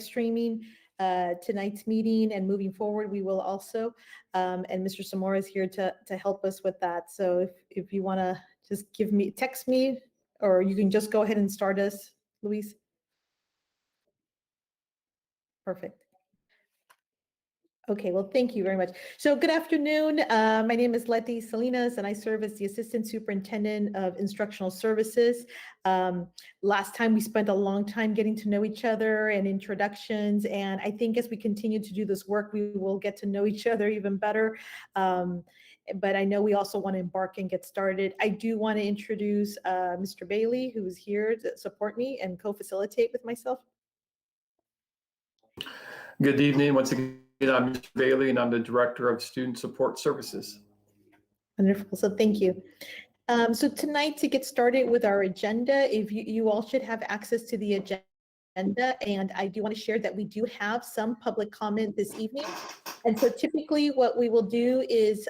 streaming tonight's meeting, and moving forward we will also, and Mr. Zamora is here to help us with that. So if you want to just text me, or you can just go ahead and start us, Luis. Perfect. Okay, well, thank you very much. So good afternoon. My name is Leti Salinas, and I serve as the Assistant Superintendent of Instructional Services. Last time we spent a long time getting to know each other and introductions, and I think as we continue to do this work, we will get to know each other even better. But I know we also want to embark and get started. I do want to introduce Mr. Bailey, who is here to support me and co-facilitate with myself. Good evening. Once again, I'm Mr. Bailey, and I'm the Director of Student Support Services. Wonderful. So thank you. So tonight, to get started with our agenda, if you all should have access to the agenda, and I do want to share that we do have some public comment this evening. And so typically what we will do is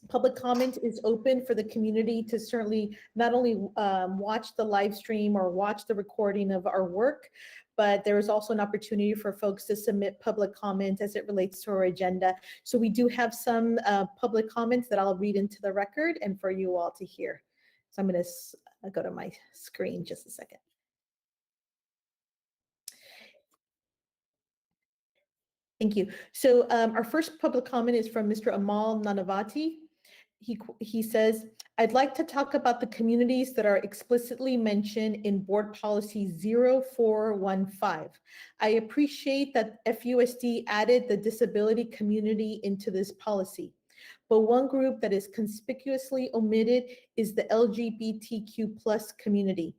public comment is open for the community to certainly not only watch the live stream or watch the recording of our work, but there is also an opportunity for folks to submit public comments as it relates to our agenda. So we do have some public comments that I'll read into the record and for you all to hear. So I'm going to go to my screen just a second. Thank you. So our first public comment is from Mr. Amal Nanavati. He says, I'd like to talk about the communities that are explicitly mentioned in Board Policy 0415. I appreciate that FUSD added the disability community into this policy, but one group that is conspicuously omitted is the LGBTQ+ community.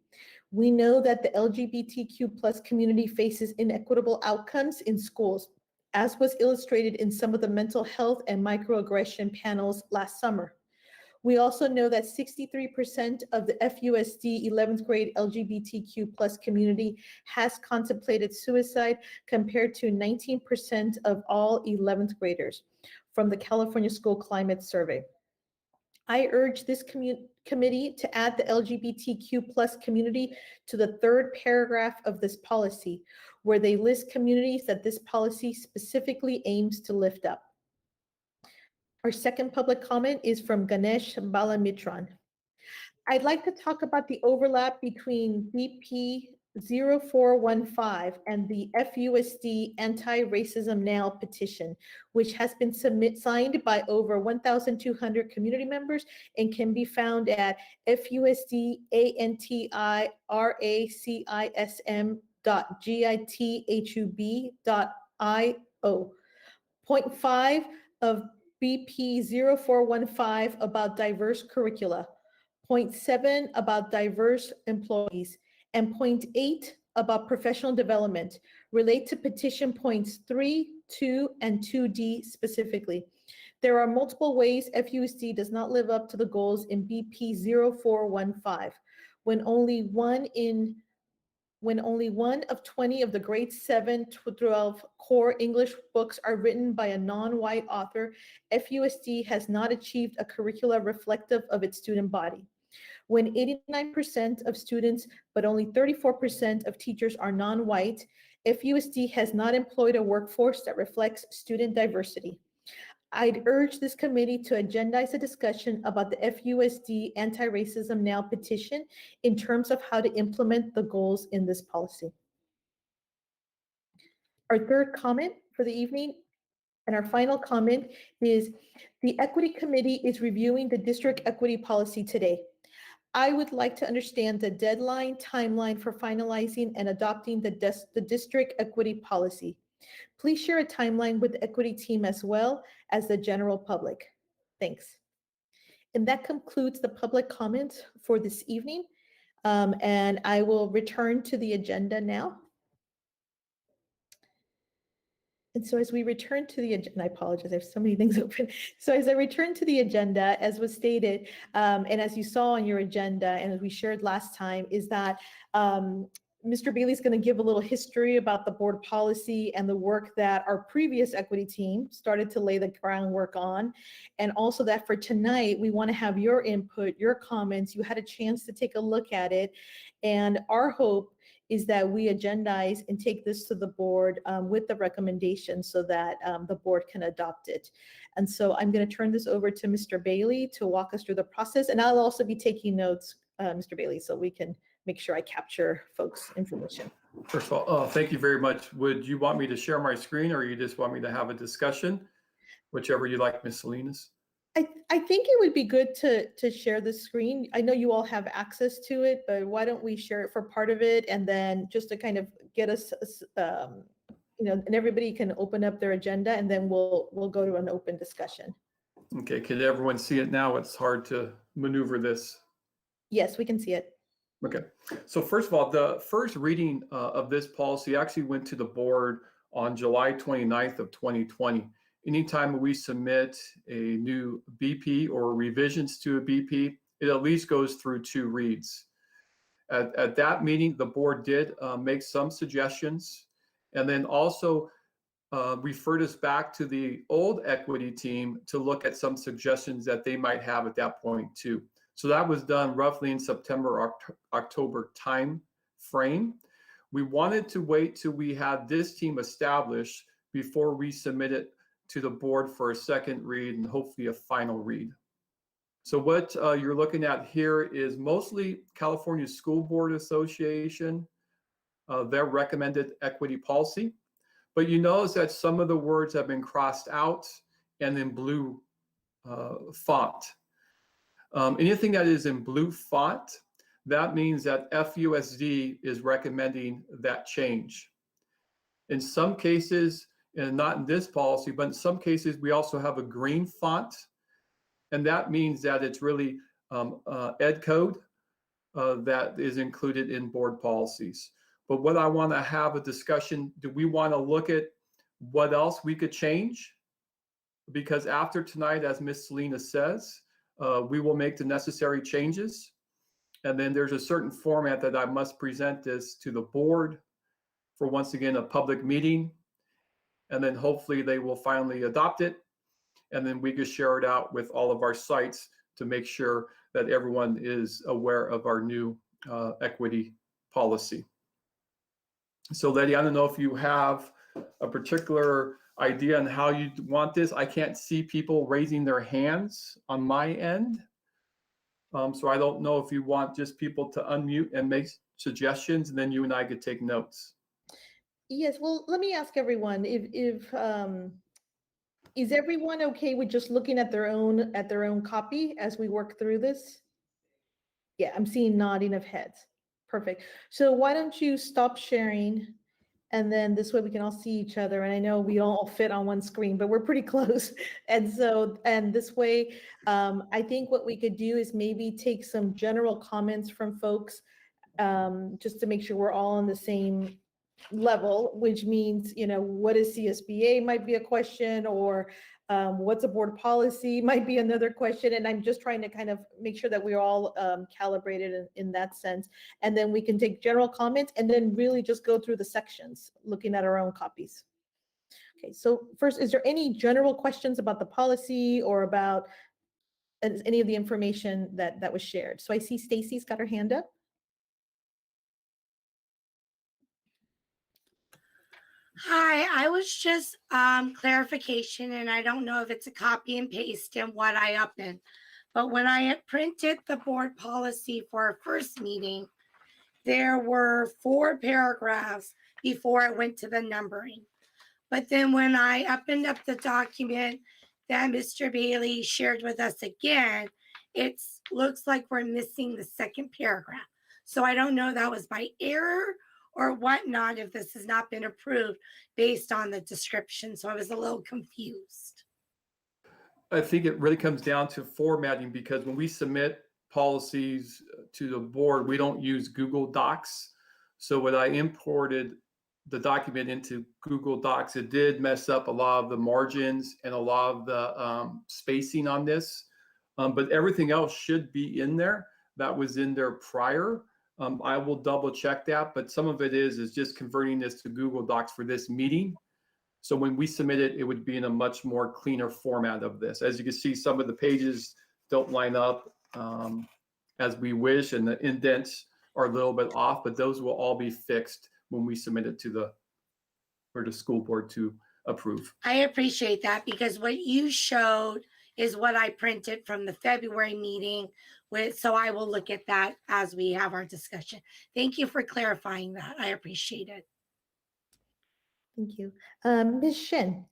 We know that the LGBTQ+ community faces inequitable outcomes in schools, as was illustrated in some of the mental health and microaggression panels last summer. We also know that 63% of the FUSD 11th grade LGBTQ+ community has contemplated suicide, compared to 19% of all 11th graders from the California School Climate Survey. I urge this committee to add the LGBTQ+ community to the third paragraph of this policy, where they list communities that this policy specifically aims to lift up. Our second public comment is from Ganesh Balamitran. I'd like to talk about the overlap between BP 0415 and the FUSD Anti-Racism Now petition, which has been signed by over 1,200 community members and can be found at fusdantiracim.github.io. Point 5 of BP 0415 about diverse curricula, point 7 about diverse employees, and point 8 about professional development relate to petition points 3, 2, and 2D specifically. There are multiple ways FUSD does not live up to the goals in BP 0415. When only one of 20 of the grade 7 to 12 core English books are written by a non-white author, FUSD has not achieved a curricula reflective of its student body. When 89% of students, but only 34% of teachers are non-white, FUSD has not employed a workforce that reflects student diversity. I'd urge this committee to agendize a discussion about the FUSD Anti-Racism Now petition in terms of how to implement the goals in this policy. Our third comment for the evening and our final comment is the Equity Committee is reviewing the district equity policy today. I would like to understand the deadline timeline for finalizing and adopting the district equity policy. Please share a timeline with the equity team as well as the general public. Thanks. And that concludes the public comments for this evening. And I will return to the agenda now. And so as we return to the agenda, I apologize, I have so many things open. So as I return to the agenda, as was stated, and as you saw on your agenda, and as we shared last time, is that Mr. Bailey's going to give a little history about the board policy and the work that our previous equity team started to lay the groundwork on. And also that for tonight, we want to have your input, your comments. You had a chance to take a look at it. And our hope is that we agendize and take this to the board with the recommendation so that the board can adopt it. And so I'm going to turn this over to Mr. Bailey to walk us through the process. And I'll also be taking notes, Mr. Bailey, so we can make sure I capture folks' information. First of all, thank you very much. Would you want me to share my screen, or you just want me to have a discussion? Whichever you like, Ms. Salinas. I think it would be good to share the screen. I know you all have access to it, but why don't we share it for part of it, and then just to kind of get us, and everybody can open up their agenda, and then we'll go to an open discussion. Okay, can everyone see it now? It's hard to maneuver this. Yes, we can see it. Okay, so first of all, the first reading of this policy actually went to the board on July 29th of 2020. Anytime we submit a new BP or revisions to a BP, it at least goes through 2 reads. At that meeting, the board did make some suggestions, and then also referred us back to the old equity team to look at some suggestions that they might have at that point too. So that was done roughly in September, October time frame. We wanted to wait till we had this team established before we submit it to the board for a second read and hopefully a final read. So what you're looking at here is mostly California School Board Association, their recommended equity policy. But you notice that some of the words have been crossed out and in blue font. Anything that is in blue font, that means that FUSD is recommending that change. In some cases, and not in this policy, but in some cases, we also have a green font, and that means that it's really ed code that is included in board policies. But what I want to have a discussion, do we want to look at what else we could change? Because after tonight, as Ms. Salinas says, we will make the necessary changes. And then there's a certain format that I must present this to the board for, once again, a public meeting. And then hopefully they will finally adopt it. And then we can share it out with all of our sites to make sure that everyone is aware of our new equity policy. So Letty, I don't know if you have a particular idea on how you want this. I can't see people raising their hands on my end. So I don't know if you want just people to unmute and make suggestions, and then you and I could take notes. Yes, well, let me ask everyone, is everyone okay with just looking at their own copy as we work through this? Yeah, I'm seeing nodding of heads. Perfect. So why don't you stop sharing, and then this way we can all see each other. And I know we don't all fit on one screen, but we're pretty close. And this way, I think what we could do is maybe take some general comments from folks, just to make sure we're all on the same level, which means, what is CSBA might be a question, or what's a board policy might be another question. And I'm just trying to kind of make sure that we're all calibrated in that sense. And then we can take general comments and then really just go through the sections, looking at our own copies. Okay, so first, is there any general questions about the policy or about any of the information that was shared? So I see Stacy's got her hand up. Hi, I was just clarification, and I don't know if it's a copy and paste in what I opened, but when I had printed the board policy for our first meeting, there were 4 paragraphs before it went to the numbering. But then when I opened up the document that Mr. Bailey shared with us again, it looks like we're missing the second paragraph. So I don't know if that was by error or whatnot, if this has not been approved based on the description. So I was a little confused. I think it really comes down to formatting, because when we submit policies to the board, we don't use Google Docs. So when I imported the document into Google Docs, it did mess up a lot of the margins and a lot of the spacing on this. But everything else should be in there. That was in there prior. I will double check that, but some of it is just converting this to Google Docs for this meeting. So when we submit it, it would be in a much more cleaner format of this. As you can see, some of the pages don't line up as we wish, and the indents are a little bit off, but those will all be fixed when we submit it for the school board to approve. I appreciate that, because what you showed is what I printed from the February meeting so I will look at that as we have our discussion. Thank you for clarifying that. I appreciate it. Thank you. Ms. Shen.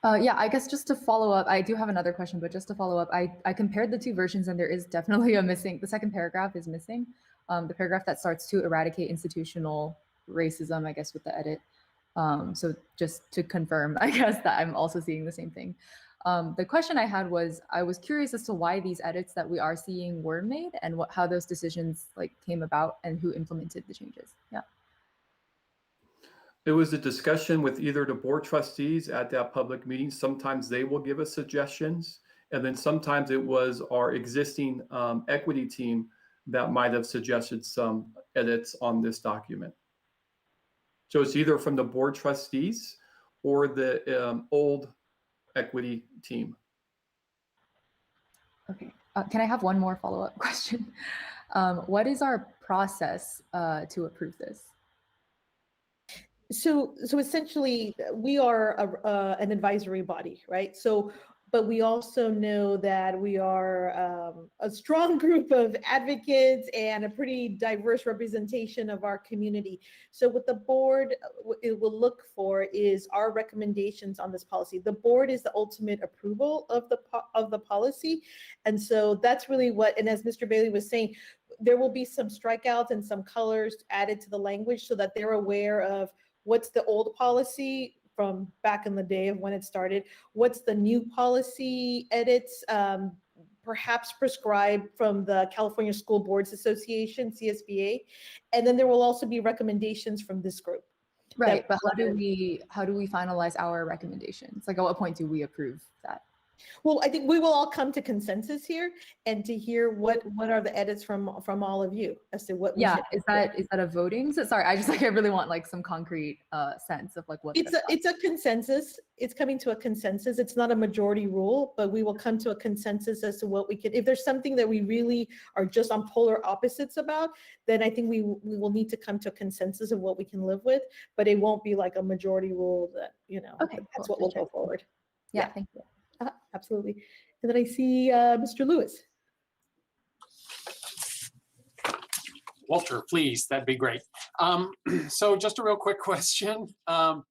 Yeah, I guess just to follow up, I do have another question, but just to follow up, I compared the two versions and there is definitely the second paragraph is missing. The paragraph that starts to eradicate institutional racism, I guess, with the edit. So just to confirm, I guess, that I'm also seeing the same thing. The question I had was, I was curious as to why these edits that we are seeing were made and how those decisions came about and who implemented the changes. Yeah. It was a discussion with either the board trustees at that public meeting. Sometimes they will give us suggestions, and then sometimes it was our existing equity team that might have suggested some edits on this document. So it's either from the board trustees or the old equity team. Okay. Can I have one more follow-up question? What is our process to approve this? So essentially, we are an advisory body, right? But we also know that we are a strong group of advocates and a pretty diverse representation of our community. So what the board it will look for is our recommendations on this policy. The board is the ultimate approval of the policy, and so that's really what. And as Mr. Bailey was saying, there will be some strikeouts and some colors added to the language so that they're aware of what's the old policy from back in the day of when it started, what's the new policy edits, perhaps prescribed from the California School Boards Association, CSBA, and then there will also be recommendations from this group. Right, but how do we finalize our recommendations? At what point do we approve that? Well, I think we will all come to consensus here and to hear what are the edits from all of you as to what. Yeah, is that a voting? So sorry, I just I really want some concrete sense of what. It's a consensus. It's coming to a consensus. It's not a majority rule, but we will come to a consensus as to what we can. If there's something that we really are just on polar opposites about, then I think we will need to come to a consensus of what we can live with. But it won't be like a majority rule that Okay, that's what we'll go forward. Yeah, thank you. Absolutely. And then I see Mr. Lewis. Walter, please, that'd be great. So just a real quick question. So,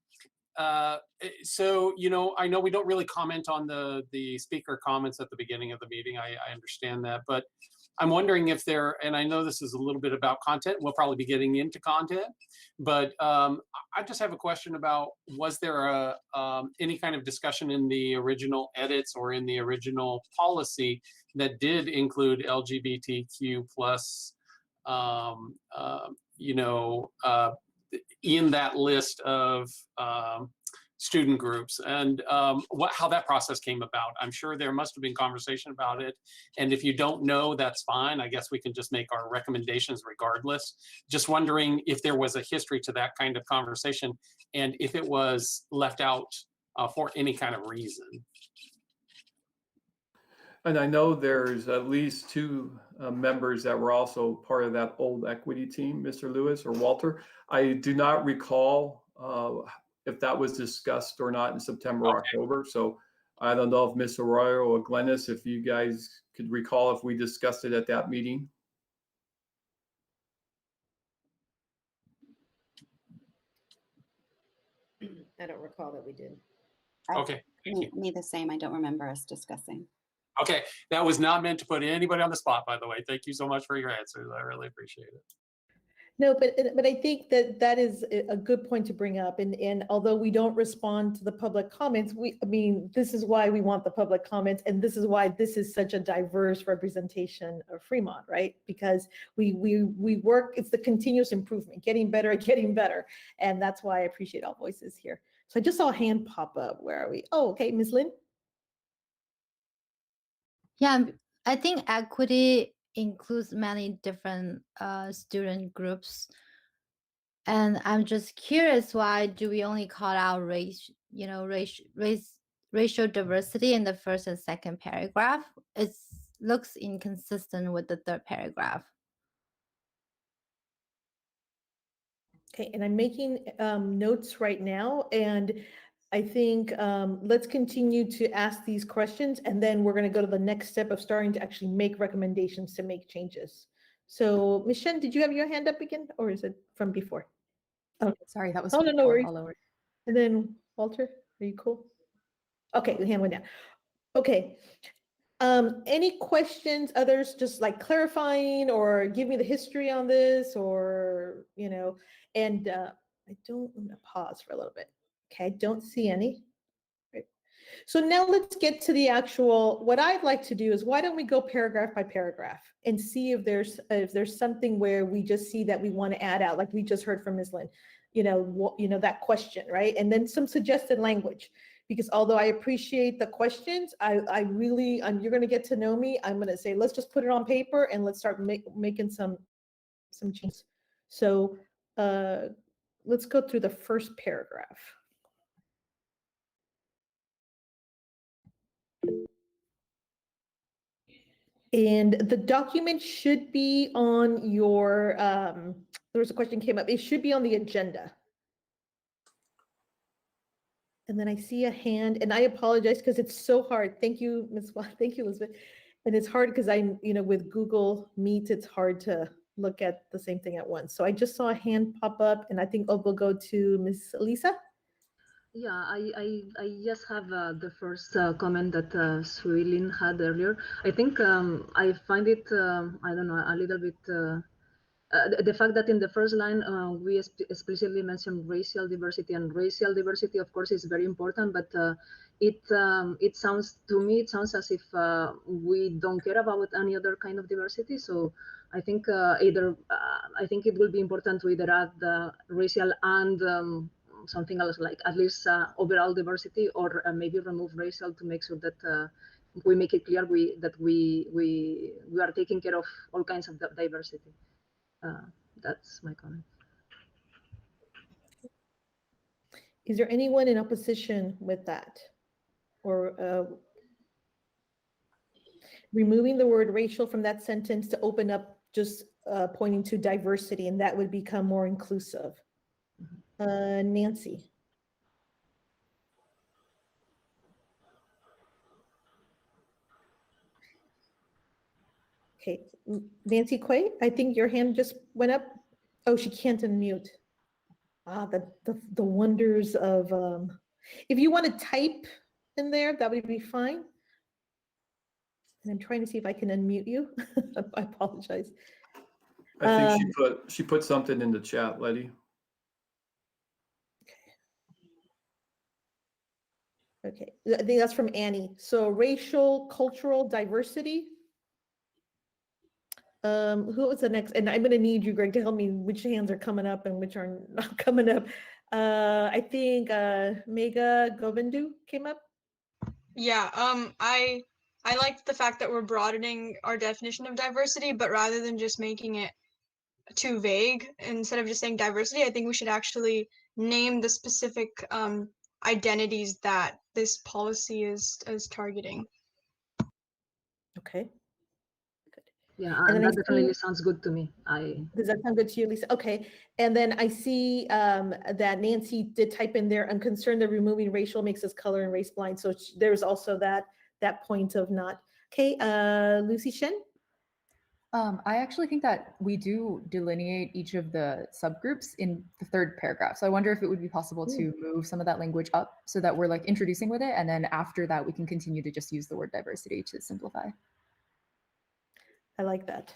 I know we don't really comment on the speaker comments at the beginning of the meeting. I understand that, but I'm wondering if and I know this is a little bit about content, we'll probably be getting into content, but I just have a question about, was there any kind of discussion in the original edits or in the original policy that did include LGBTQ plus, in that list of student groups, and how that process came about? I'm sure there must have been conversation about it, and if you don't know, that's fine. I guess we can just make our recommendations regardless. Just wondering if there was a history to that kind of conversation and if it was left out for any kind of reason. And I know there's at least two members that were also part of that old equity team, Mr. Lewis or Walter. I do not recall if that was discussed or not in September or October. So I don't know if Ms. Arroyo or Glennis, if you guys could recall if we discussed it at that meeting. I don't recall that we did. Okay. Me the same. I don't remember us discussing. Okay, that was not meant to put anybody on the spot, by the way. Thank you so much for your answers. I really appreciate it. No, but I think that is a good point to bring up. And although we don't respond to the public comments, this is why we want the public comments, and this is why this is such a diverse representation of Fremont, right? Because we work, it's the continuous improvement, getting better, and that's why I appreciate all voices here. So I just saw a hand pop up. Where are we? Oh, okay, Ms. Lynn. Yeah, I think equity includes many different student groups, and I'm just curious, why do we only call out racial diversity in the first and second paragraph? It looks inconsistent with the third paragraph. Okay, and I'm making notes right now, and I think let's continue to ask these questions, and then we're going to go to the next step of starting to actually make recommendations to make changes. So, Ms. Shen, did you have your hand up again, or is it from before? Oh, Sorry, that was oh no, no before. worries. I'll lower it. And then Walter, are you cool? Okay, the hand went down. Okay. Any questions, others just like clarifying or give me the history on this or, and I don't, I'm gonna pause for a little bit. Okay, I don't see any. Right. So now let's get to the actual, what I'd like to do is why don't we go paragraph by paragraph and see if there's something where we just see that we want to add out, like we just heard from Ms. Lynn, that question, right? And then some suggested language. Because although I appreciate the questions, I really, you're going to get to know me. I'm going to say, let's just put it on paper and let's start making some changes. So let's go through the first paragraph. And the document should be on your, there was a question came up, it should be on the agenda. And then I see a hand, and I apologize because it's so hard. Thank you, Ms. Thank you, Elizabeth. And it's hard because with Google Meet, it's hard to look at the same thing at once. So I just saw a hand pop up, and I think we'll go to Ms. Lisa. Yeah, I just have the first comment that Suilin had earlier. I think I find it, I don't know, a little bit, the fact that in the first line we explicitly mentioned racial diversity, and racial diversity, of course, is very important, but it sounds, to me, it sounds as if we don't care about any other kind of diversity. So I think I think it will be important to either add the racial and something else, like at least overall diversity, or maybe remove racial to make sure that we make it clear that we are taking care of all kinds of diversity. That's my comment. Is there anyone in opposition with that? Or removing the word racial from that sentence to open up just pointing to diversity, and that would become more inclusive. Nancy. Okay, Nancy Quay, I think your hand just went up. Oh, she can't unmute. The wonders of, if you want to type in there, that would be fine. And I'm trying to see if I can unmute you. I apologize. I think she put something in the chat, Letty. Okay, I think that's from Annie. So racial, cultural diversity. Who was the next? And I'm going to need you, Greg, to help me which hands are coming up and which are not coming up. I think Megha Govindu came up. Yeah, I like the fact that we're broadening our definition of diversity, but rather than just making it too vague, instead of just saying diversity, I think we should actually name the specific identities that this policy is targeting. Okay. Yeah, and that definitely sounds good to me. Does that sound good to you, Lisa? Okay. And then I see that Nancy did type in there, I'm concerned that removing racial makes us color and race blind. So there's also that point of not. Okay, Lucy Shen? I actually think that we do delineate each of the subgroups in the third paragraph. So I wonder if it would be possible to move some of that language up so that we're like introducing with it. And then after that, we can continue to just use the word diversity to simplify. I like that.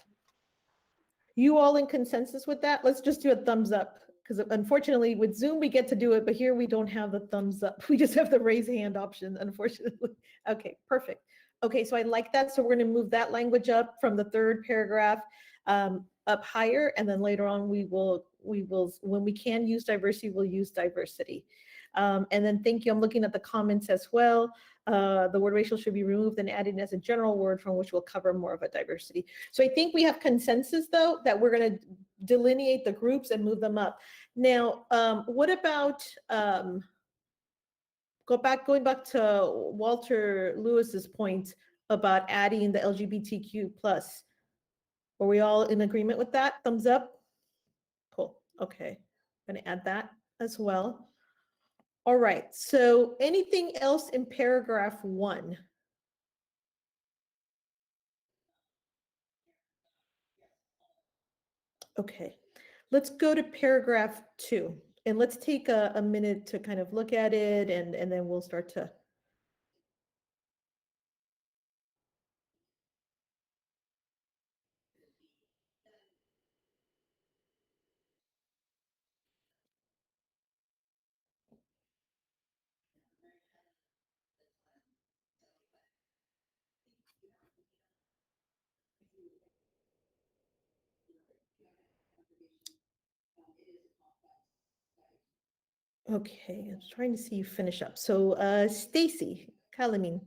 You all in consensus with that? Let's just do a thumbs up, because unfortunately with Zoom we get to do it, but here we don't have the thumbs up. We just have the raise hand option, unfortunately. Okay, perfect. Okay, so I like that. So we're going to move that language up from the third paragraph up higher, and then later on we will, when we can use diversity, we'll use diversity. And then thank you. I'm looking at the comments as well. The word racial should be removed and added as a general word from which will cover more of a diversity. So I think we have consensus, though, that we're going to delineate the groups and move them up. Now, what about going back to Walter Lewis's point about adding the LGBTQ+. Are we all in agreement with that? Thumbs up? Cool. Okay. going to add that as well. All right, so anything else in paragraph 1? Okay, let's go to paragraph 2, and let's take a minute to kind of look at it, and then we'll start to. Okay, I'm trying to see you finish up. So Stacy Kalamine.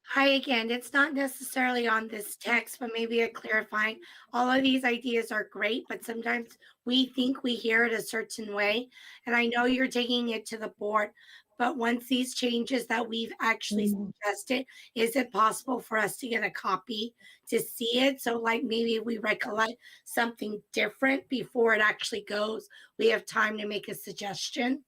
Hi again. It's not necessarily on this text, but maybe a clarifying. All of these ideas are great, but sometimes we think we hear it a certain way. And I know you're taking it to the board, but once these changes that we've actually suggested, is it possible for us to get a copy to see it? So like maybe we recollect something different before it actually goes, we have time to make a suggestion.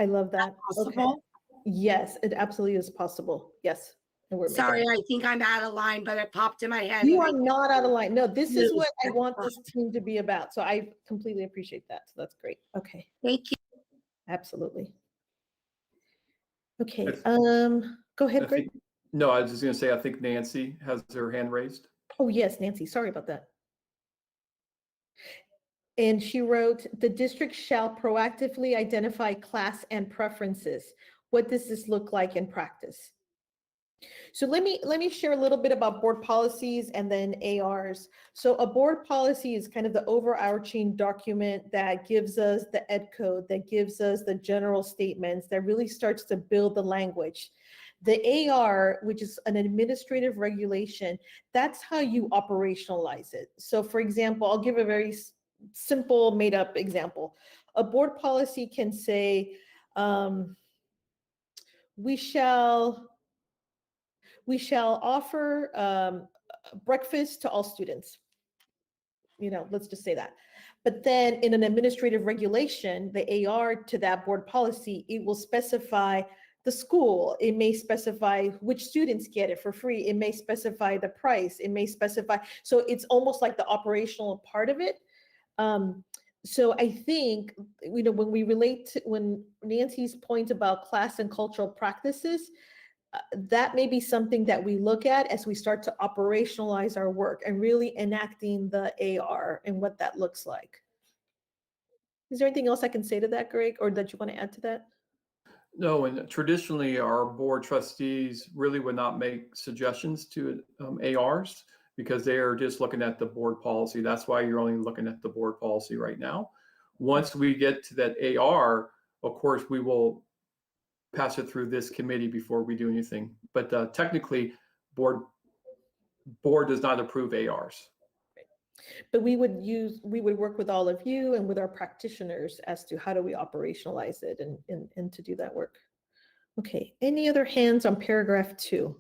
I love that. Possible? Yes, it absolutely is possible. Yes. And we're making Sorry, it. I think I'm out of line, but it popped in my head. You and are not out of line. No, this is what I Yes, want this team to be about. So I completely appreciate that. So that's great. Okay, Thank you. absolutely. Okay, Yes. go I ahead, Greg. think, no, I was just going to say, I think Nancy has her hand raised. Oh, yes, Nancy, sorry about that. And she wrote, the district shall proactively identify class and preferences. What does this look like in practice? So let me share a little bit about board policies and then ARs. So a board policy is kind of the overarching document that gives us the ed code, that gives us the general statements, that really starts to build the language. The AR, which is an administrative regulation, that's how you operationalize it. So for example, I'll give a very simple made up example. A board policy can say, we shall offer breakfast to all students. Let's just say that. But then in an administrative regulation, the AR to that board policy, it will specify the school. It may specify which students get it for free. It may specify the price. It may specify. So it's almost like the operational part of it. So I think, when we relate to when Nancy's point about class and cultural practices, that may be something that we look at as we start to operationalize our work and really enacting the AR and what that looks like. Is there anything else I can say to that, Greg, or that you want to add to that? No, and traditionally our board trustees really would not make suggestions to ARs because they are just looking at the board policy. That's why you're only looking at the board policy right now. Once we get to that AR, of course, we will pass it through this committee before we do anything. But technically, board does not approve ARs. But we would work with all of you and with our practitioners as to how do we operationalize it and to do that work. Okay, any other hands on paragraph 2?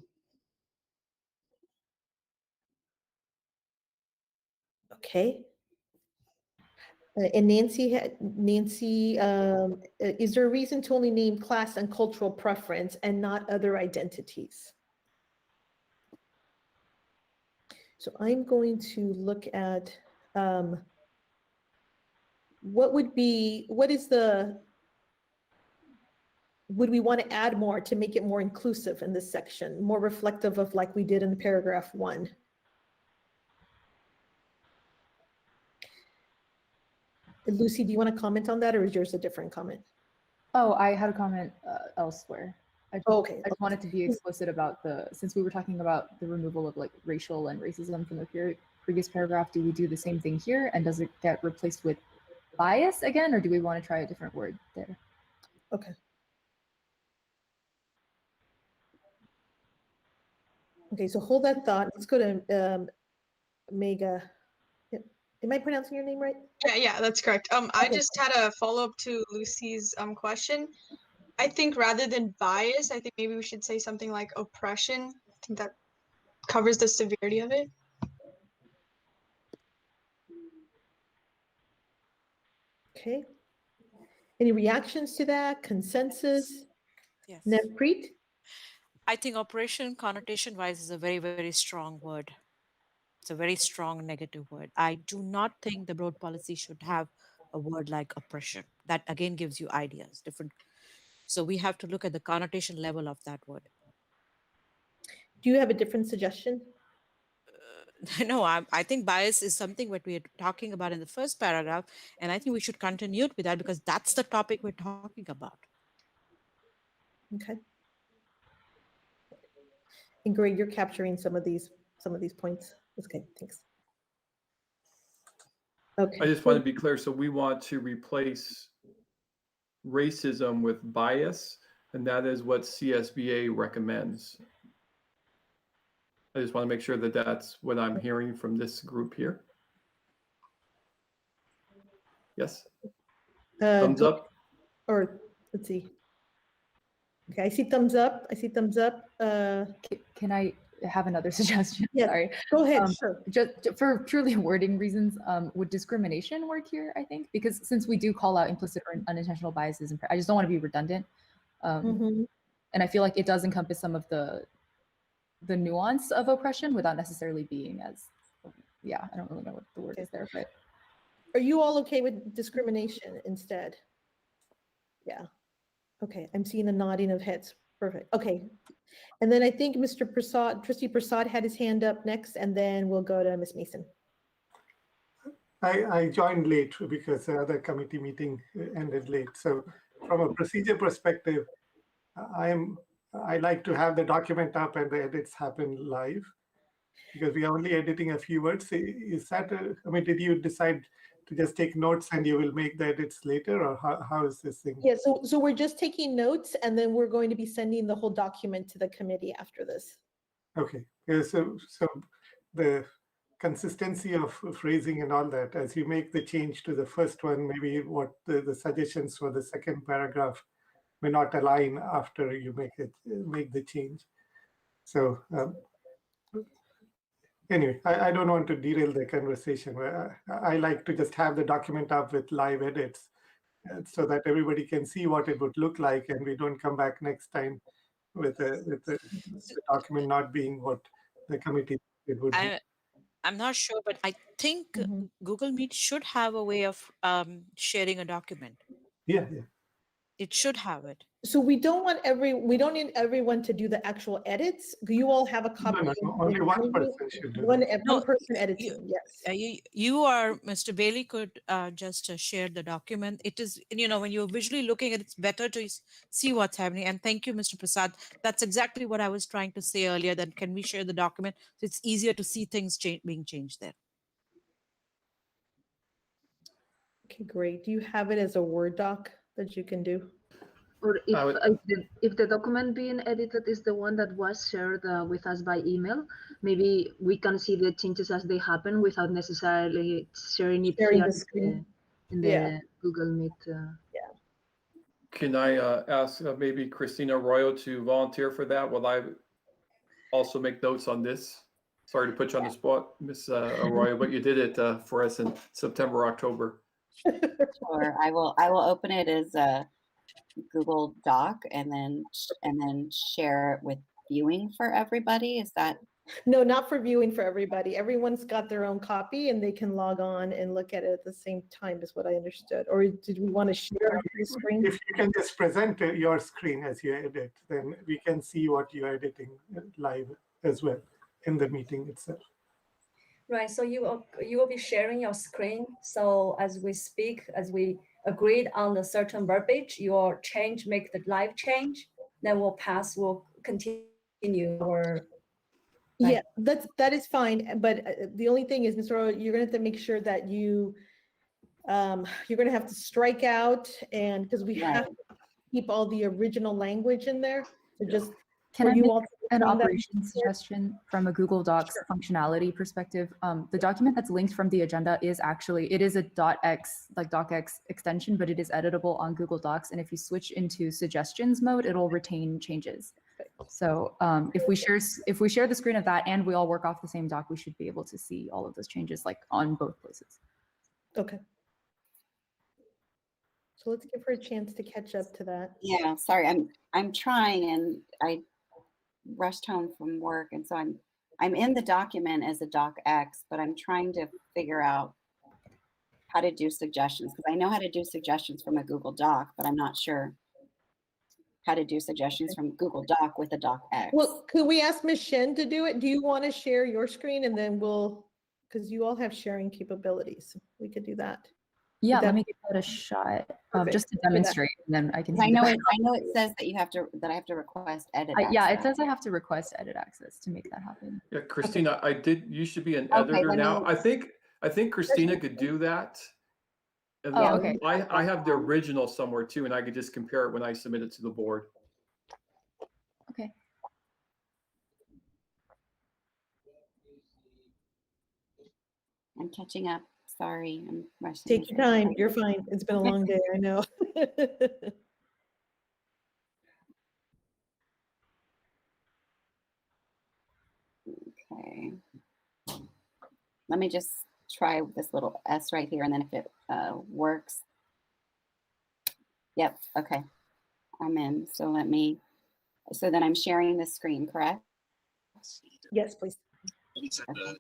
Okay. And Nancy, is there a reason to only name class and cultural preference and not other identities? So I'm going to look at would we want to add more to make it more inclusive in this section, more reflective of like we did in paragraph 1? Lucy, do you want to comment on that, or is yours a different comment? Oh, I had a comment elsewhere. Okay. I just wanted to be explicit about since we were talking about the removal of like racial and racism from the previous paragraph, do we do the same thing here? And does it get replaced with bias again, or do we want to try a different word there? Okay. Okay, so hold that thought. Let's go to Mega. Am I pronouncing your name right? Yeah, that's correct. I Okay. just had a follow-up to Lucy's question. I think rather than bias, I think maybe we should say something like oppression. I think that covers the severity of it. Okay. Any reactions to that? Consensus? Yes. Nevpreet? I think operation connotation wise is a very, very strong word. It's a very strong negative word. I do not think the board policy should have a word like oppression. That again gives you ideas, different. So we have to look at the connotation level of that word. Do you have a different suggestion? No, I think bias is something what we are talking about in the first paragraph, and I think we should continue with that because that's the topic we're talking about. Okay. And Greg, you're capturing some of these points. That's good. Thanks. Okay. I just want to be clear. So we want to replace racism with bias, and that is what CSBA recommends. I just want to make sure that that's what I'm hearing from this group here. Yes. Thumbs up. Or let's see. Okay, I see thumbs up. I see thumbs up. Can I have another suggestion? Yes, Sorry. go ahead. Sure. Just for purely wording reasons, would discrimination work here, I think? Because since we do call out implicit or unintentional biases, and I just don't want to be redundant. And I feel like it does encompass some of the nuance of oppression without necessarily being as, yeah, I don't really know what the word is there, but. Are you all okay with discrimination instead? Yeah. Okay, I'm seeing a nodding of heads. Perfect. Okay. And then I think Mr. Prasad, Trustee Prasad had his hand up next, and then we'll go to Ms. Mason. I joined late because the other committee meeting ended late. So from a procedure perspective, I like to have the document up and the edits happen live because we are only editing a few words. Is that, I mean, did you decide to just take notes and you will make the edits later, or how is this thing? Yeah, so we're just taking notes and then we're going to be sending the whole document to the committee after this. Okay, yeah, so the consistency of phrasing and all that, as you make the change to the first one, maybe what the suggestions for the second paragraph may not align after you make the change. So anyway, I don't want to derail the conversation. I like to just have the document up with live edits so that everybody can see what it would look like, and we don't come back next time with the document not being what the committee it would be. I'm not sure, but I think Google Meet should have a way of sharing a document. Yeah. It should have it. So we don't need everyone to do the actual edits. You all have a copy. No, only one person should do one that. person editing, yes. You or Mr. Bailey could just share the document. It is, when you're visually looking at it, it's better to see what's happening. And thank you, Mr. Prasad. That's exactly what I was trying to say earlier, that can we share the document so it's easier to see things being changed there. Okay, great. Do you have it as a Word doc that you can do? Or if the document being edited is the one that was shared with us by email, maybe we can see the changes as they happen without necessarily sharing it here the screen. in the Google Meet. Can I ask maybe Christina Arroyo to volunteer for that? Will I also make notes on this? Sorry to put you on the spot, Ms. Arroyo, but you did it for us in September, October. Sure, I will open it as a Google Doc and then share it with viewing for everybody. Is that? No, not for viewing for everybody. Everyone's got their own copy and they can log on and look at it at the same time is what I understood. Or did we want to share the screen? If you can just present your screen as you edit, then we can see what you're editing live as well in the meeting itself. Right, so you will be sharing your screen. So as we speak, as we agreed on the certain verbiage, your change, make the live change, then we'll continue our. Yeah, that is fine. But the only thing is, Mr. Arroyo, you're gonna have to make sure that you're gonna have to strike out, and because we have to keep all the original language in there. So just Can I make an operations suggestion from a Google Docs functionality perspective? The document that's linked from the agenda is it is a .x, like docx extension, but it is editable on Google Docs. And if you switch into suggestions mode, it'll retain changes. So if we share the screen of that and we all work off the same doc, we should be able to see all of those changes like on both places. Okay. So let's give her a chance to catch up to that. Yeah, sorry, I'm trying, and I rushed home from work, and so I'm in the document as a docx, but I'm trying to figure out how to do suggestions, because I know how to do suggestions from a Google Doc, but I'm not sure how to do suggestions from Google Doc with a docx. Well, could we ask Ms. Shen to do it? Do you want to share your screen and then we'll, because you all have sharing capabilities. We could do that. Yeah, that- let me give that a shot, Perfect. just to Do that. demonstrate, and then I can. 'Cause see the I know it says that I have to request edit. yeah, it access. says I have to request edit access to make that happen. Yeah, Christina, you should be an Okay, editor let now. me- I think Christina could do that. And Oh, then okay. I have the original somewhere too, and I could just compare it when I submit it to the board. Okay. I'm catching up. Sorry, I'm rushing. Take your time. You're fine. It's been a long day. I know. Okay. Let me just try this little S right here, and then if it works. Yep, okay. I'm in. So then I'm sharing the screen, correct? Yes, please. Okay.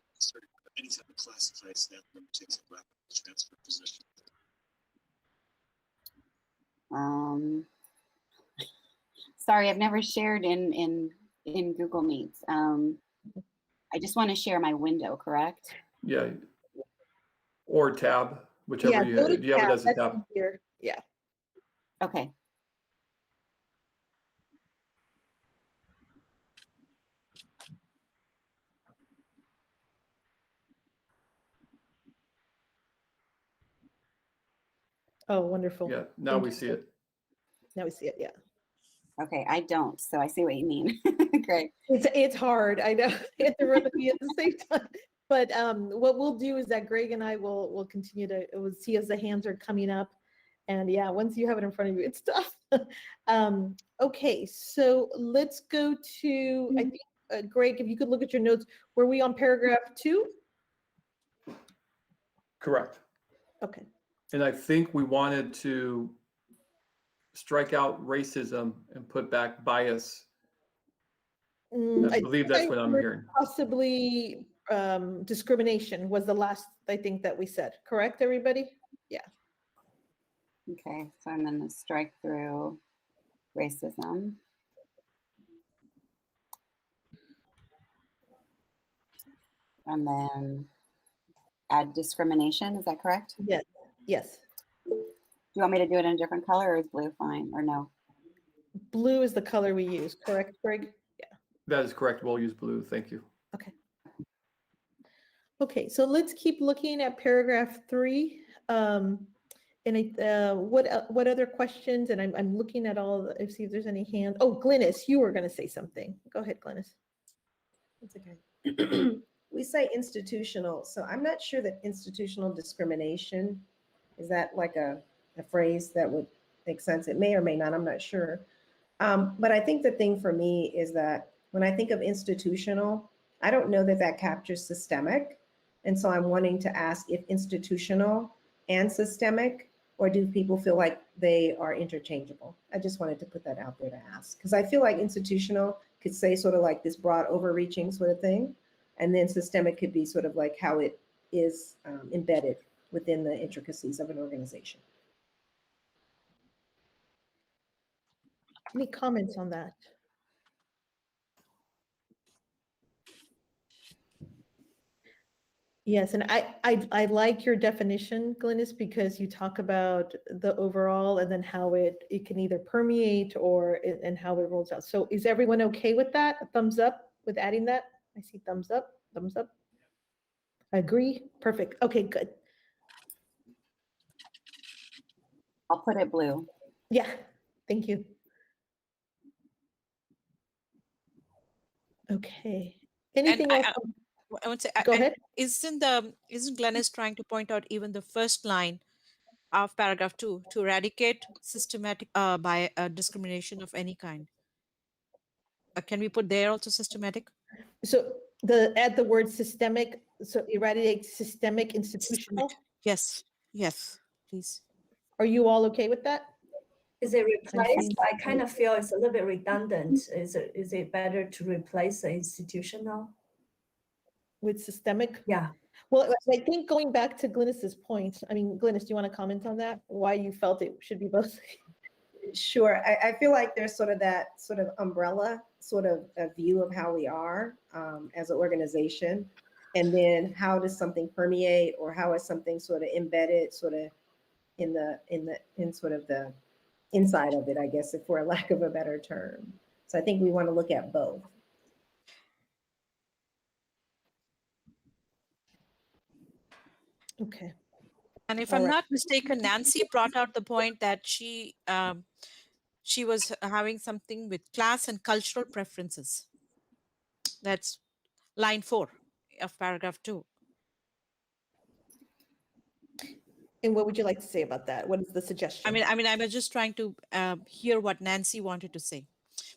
Sorry, I've never shared in Google Meets. I just want to share my window, correct? Yeah. Or tab, whichever you go to have it as a That's tab. easier. Yeah. Okay. Oh, wonderful. Yeah, now Thank we you. see it. Now we see it. Yeah. Okay, I don't, so I see what you mean. Great. It's hard. I know. It's a recipe at the same time. But what we'll do is that Greg and I will continue to we'll see as the hands are coming up. And yeah, once you have it in front of you, it's tough. Okay, so let's go to, I think, Greg, if you could look at your notes, were we on paragraph 2? Correct. Okay. And I think we wanted to strike out racism and put back bias. I believe that's what I'm heard hearing. Possibly discrimination was the last, I think, that we said. Correct, everybody? Yeah. Okay, so I'm going to strike through racism. And then add discrimination, is that correct? Yes. Yes. Do you want me to do it in a different color, or is blue fine, or no? Blue is the color we use, correct, Greg? Yeah. That is correct. We'll use blue. Thank you. Okay. Okay, so let's keep looking at paragraph 3. What other questions? And I'm looking at all, see if there's any hands. Oh, Glynis, you were going to say something. Go ahead, Glynis. That's okay. We say institutional, so I'm not sure that institutional discrimination, is that like a phrase that would make sense? It may or may not, I'm not sure. But I think the thing for me is that when I think of institutional, I don't know that that captures systemic. And so I'm wanting to ask if institutional and systemic, or do people feel like they are interchangeable? I just wanted to put that out there to ask, because I feel like institutional could say sort of like this broad overreaching sort of thing. And then systemic could be sort of like how it is embedded within the intricacies of an organization. Any comments on that? Yes, and I like your definition, Glynis, because you talk about the overall and then how it can either permeate and how it rolls out. So is everyone okay with that? A thumbs up with adding that? I see thumbs up, thumbs up. I agree. Perfect. Okay, good. I'll put it blue. Yeah, thank you. Okay. Anything else? I would say, Go ahead. Isn't Glennis trying to point out even the first line of paragraph 2 to eradicate systematic discrimination of any kind? Can we put there also systematic? So add the word systemic, so eradicate systemic institutional. Yes, yes, please. Are you all okay with that? Is it replaced? see. I kind of feel it's a little bit redundant. Is it better to replace the institutional? With systemic? Yeah. Well, I think going back to Glynis's point, I mean, Glynis, do you want to comment on that? Why you felt it should be both? Sure. I feel like there's sort of that sort of umbrella sort of a view of how we are as an organization. And then how does something permeate, or how is something sort of embedded sort of in sort of the inside of it, I guess, if for a lack of a better term. So I think we want to look at both. Okay. And if All I'm right. not mistaken, Nancy brought out the point that she was having something with class and cultural preferences. That's line 4 of paragraph 2. And what would you like to say about that? What is the suggestion? I mean, I was just trying to hear what Nancy wanted to say,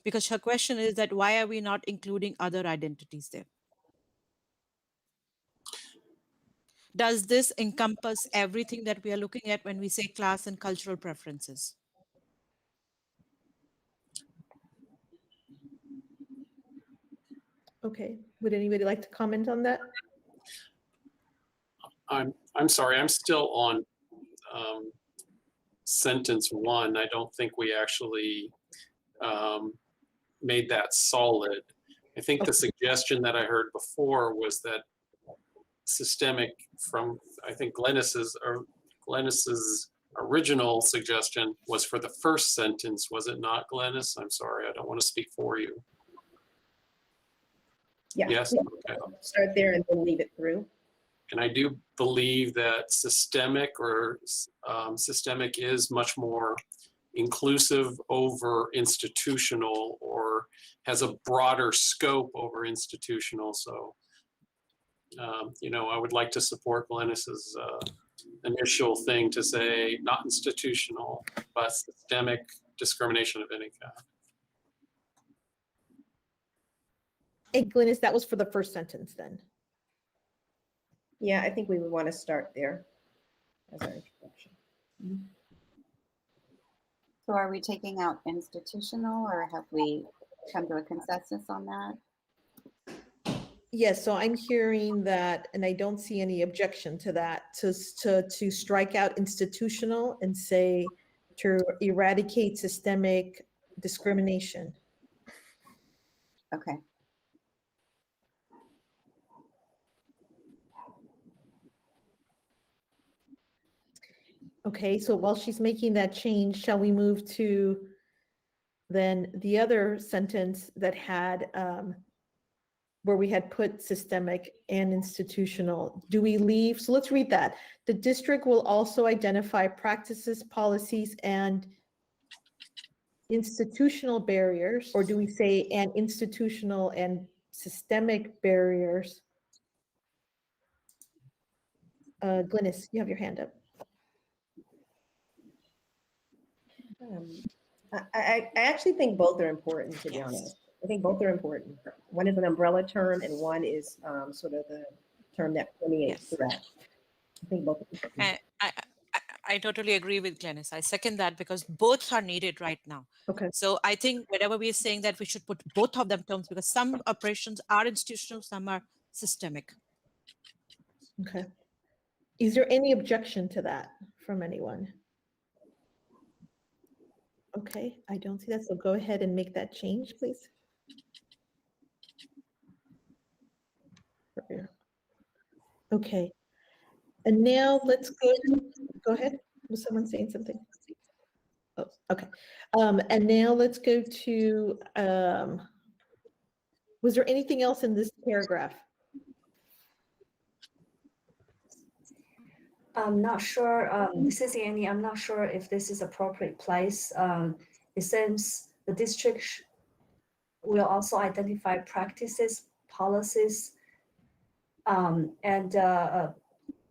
because her question is that why are we not including other identities there? Does this encompass everything that we are looking at when we say class and cultural preferences? Okay. Would anybody like to comment on that? I'm sorry, I'm still on sentence 1. I don't think we actually made that solid. I think the suggestion that I heard before was that systemic, from I think Glynis's original suggestion was for the first sentence, was it not, Glynis? I'm sorry, I don't want to speak for you. Yeah. Yes. Okay. Start there and then leave it through. And I do believe that systemic is much more inclusive over institutional, or has a broader scope over institutional. So, you know, I would like to support Glynis's initial thing to say not institutional, but systemic discrimination of any kind. Hey, Glynis, that was for the first sentence then. Yeah, I think we would want to start there as our introduction. So are we taking out institutional, or have we come to a consensus on that? Yes, so I'm hearing that, and I don't see any objection to that, to strike out institutional and say to eradicate systemic discrimination. Okay. Okay, so while she's making that change, shall we move to then the other sentence that had where we had put systemic and institutional? Do we leave? So let's read that. The district will also identify practices, policies, and institutional barriers, or do we say and institutional and systemic barriers? Glynis, you have your hand up. I actually think both are important, to be honest. I think both are important. One is an umbrella term, and one is sort of the term that permeates throughout. I think both are important. I totally agree with Glynis. I second that, because both are needed right now. Okay. So I think whenever we are saying that, we should put both of them terms, because some operations are institutional, some are systemic. Okay. Is there any objection to that from anyone? Okay, I don't see that, so go ahead and make that change, please. Okay, and now let's go ahead. Was someone saying something? Oh, okay. And now let's go to, was there anything else in this paragraph? I'm not sure, this is Annie, I'm not sure if this is appropriate place. It says the district will also identify practices, policies, and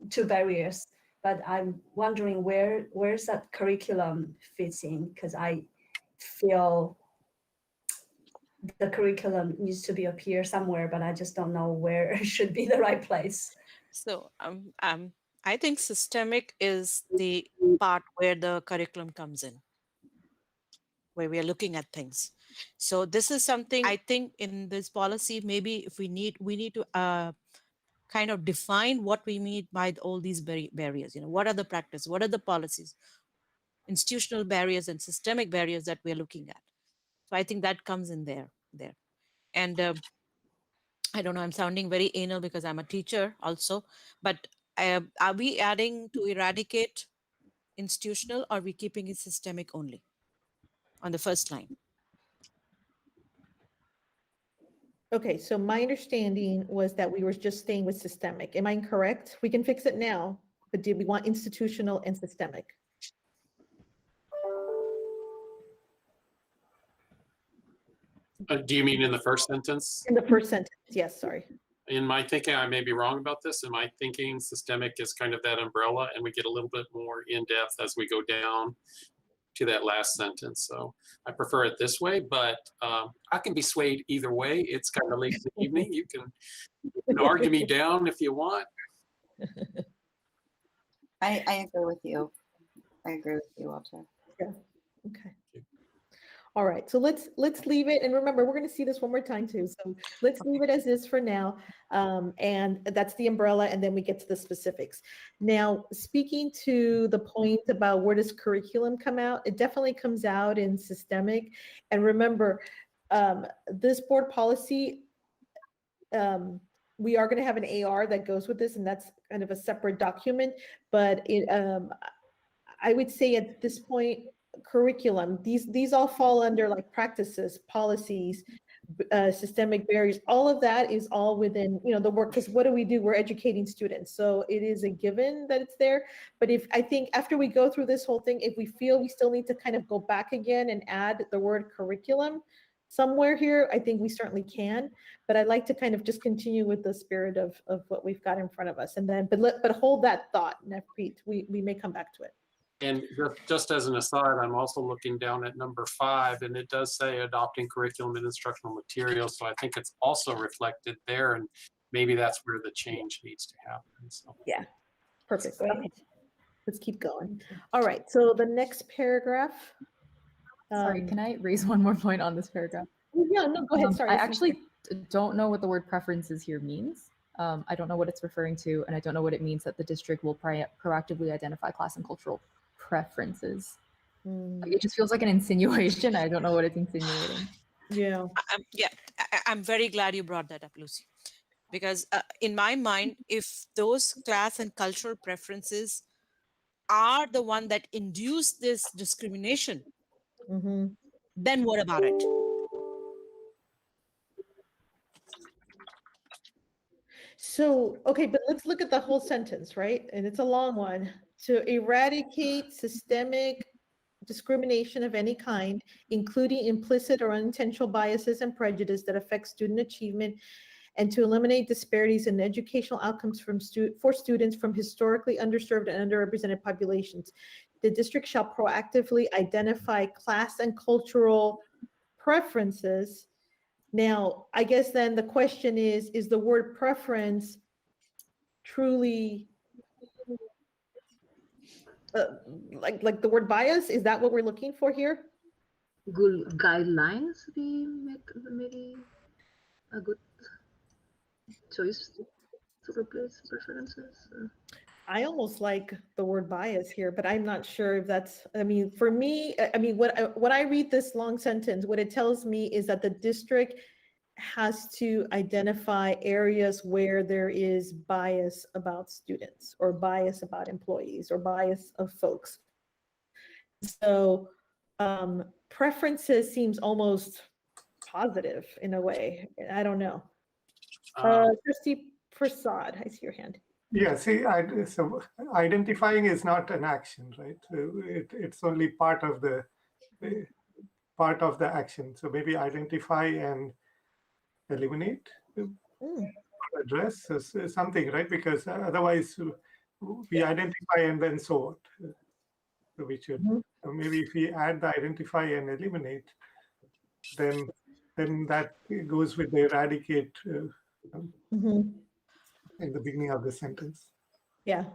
two barriers. But I'm wondering where's that curriculum fits in, because I feel the curriculum needs to be appear somewhere, but I just don't know where it should be the right place. So I think systemic is the part where the curriculum comes in, where we are looking at things. So this is something I think in this policy, maybe if we need to kind of define what we mean by all these barriers. You know, what are the practice, what are the policies, institutional barriers and systemic barriers that we're looking at. So I think that comes in there. And I don't know, I'm sounding very anal because I'm a teacher also, but are we adding to eradicate institutional, or are we keeping it systemic only on the first line? Okay, so my understanding was that we were just staying with systemic. Am I incorrect? We can fix it now, but did we want institutional and systemic? Do you mean in the first sentence? In the first sentence, yes, sorry. In my thinking, I may be wrong about this. In my thinking, systemic is kind of that umbrella, and we get a little bit more in depth as we go down to that last sentence. So I prefer it this way, but I can be swayed either way. It's kind of late in the evening. You can argue me down if you want. I agree with you. I agree with you, Walter. Yeah. Okay. All right, so let's leave it, and remember, we're going to see this one more time too. So let's leave it as is for now, and that's the umbrella, and then we get to the specifics. Now, speaking to the point about where does curriculum come out, it definitely comes out in systemic. And remember, this board policy, we are going to have an AR that goes with this, and that's kind of a separate document. But it, I would say at this point, curriculum, these all fall under like practices, policies, systemic barriers. All of that is all within, you know, the work, because what do? We're educating students. So it is a given that it's there. But if I think after we go through this whole thing, if we feel we still need to kind of go back again and add the word curriculum somewhere here, I think we certainly can. But I'd like to kind of just continue with the spirit of what we've got in front of us. And then, but hold that thought, Navpreet, we may come back to it. And just as an aside, I'm also looking down at number 5, and it does say adopting curriculum and instructional materials. So I think it's also reflected there, and maybe that's where the change needs to happen. So. Yeah, perfect. Okay. Let's keep going. All right, so the next paragraph. Sorry, can I raise one more point on this paragraph? Yeah, no, go ahead. Sorry. I actually don't know what the word preferences here means. I don't know what it's referring to, and I don't know what it means that the district will proactively identify class and cultural preferences. It just feels like an insinuation. I don't know what it's insinuating. Yeah. I'm very glad you brought that up, Lucy, because in my mind, if those class and cultural preferences are the one that induce this discrimination, then what about it? So, okay, but let's look at the whole sentence, right? And it's a long one. To eradicate systemic discrimination of any kind, including implicit or unintentional biases and prejudice that affect student achievement, and to eliminate disparities in educational outcomes for students from historically underserved and underrepresented populations. The district shall proactively identify class and cultural preferences. Now, I guess then the question is the word preference truly like the word bias? Is that what we're looking for here? Good guidelines be maybe a good choice to replace preferences. I almost like the word bias here, but I'm not sure if that's, I mean, for me, I mean, when I read this long sentence, what it tells me is that the district has to identify areas where there is bias about students or bias about employees or bias of folks. So preferences seems almost positive in a way. I don't know. Trustee Prasad, I see your hand. Yeah, see, so identifying is not an action, right? It's only part of the action. So maybe identify and eliminate, address something, right? Because otherwise we identify and then so what? So we should maybe if we add the identify and eliminate, then that goes with the eradicate in the beginning of the sentence. Yeah.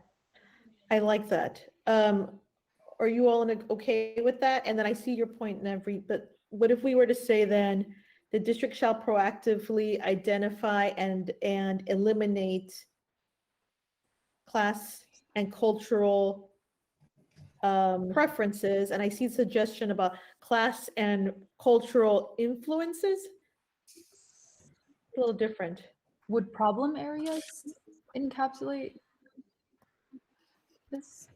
I like that. Are you all okay with that? And then I see your point in but what if we were to say then, the district shall proactively identify and eliminate class and cultural preferences, and I see suggestion about class and cultural influences. A little different. Would problem areas encapsulate this?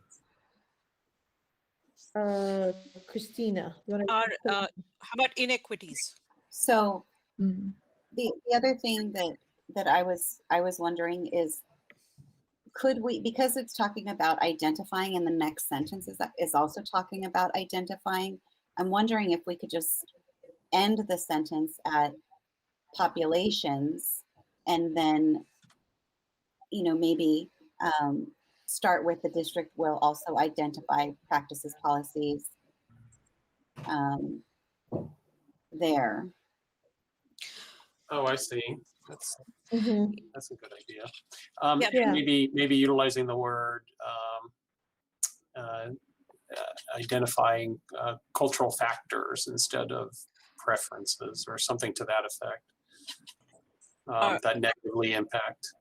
Christina, you want Or to? how about inequities? So Mm. the other thing that I was wondering is, could we, because it's talking about identifying, and the next sentence is also talking about identifying, I'm wondering if we could just end the sentence at populations, and then, you know, maybe start with the district will also identify practices, policies there. Oh, I see. That's Mhm. a good idea. Yeah. Maybe utilizing the word identifying cultural factors instead of preferences, or something to that effect, that negatively impact.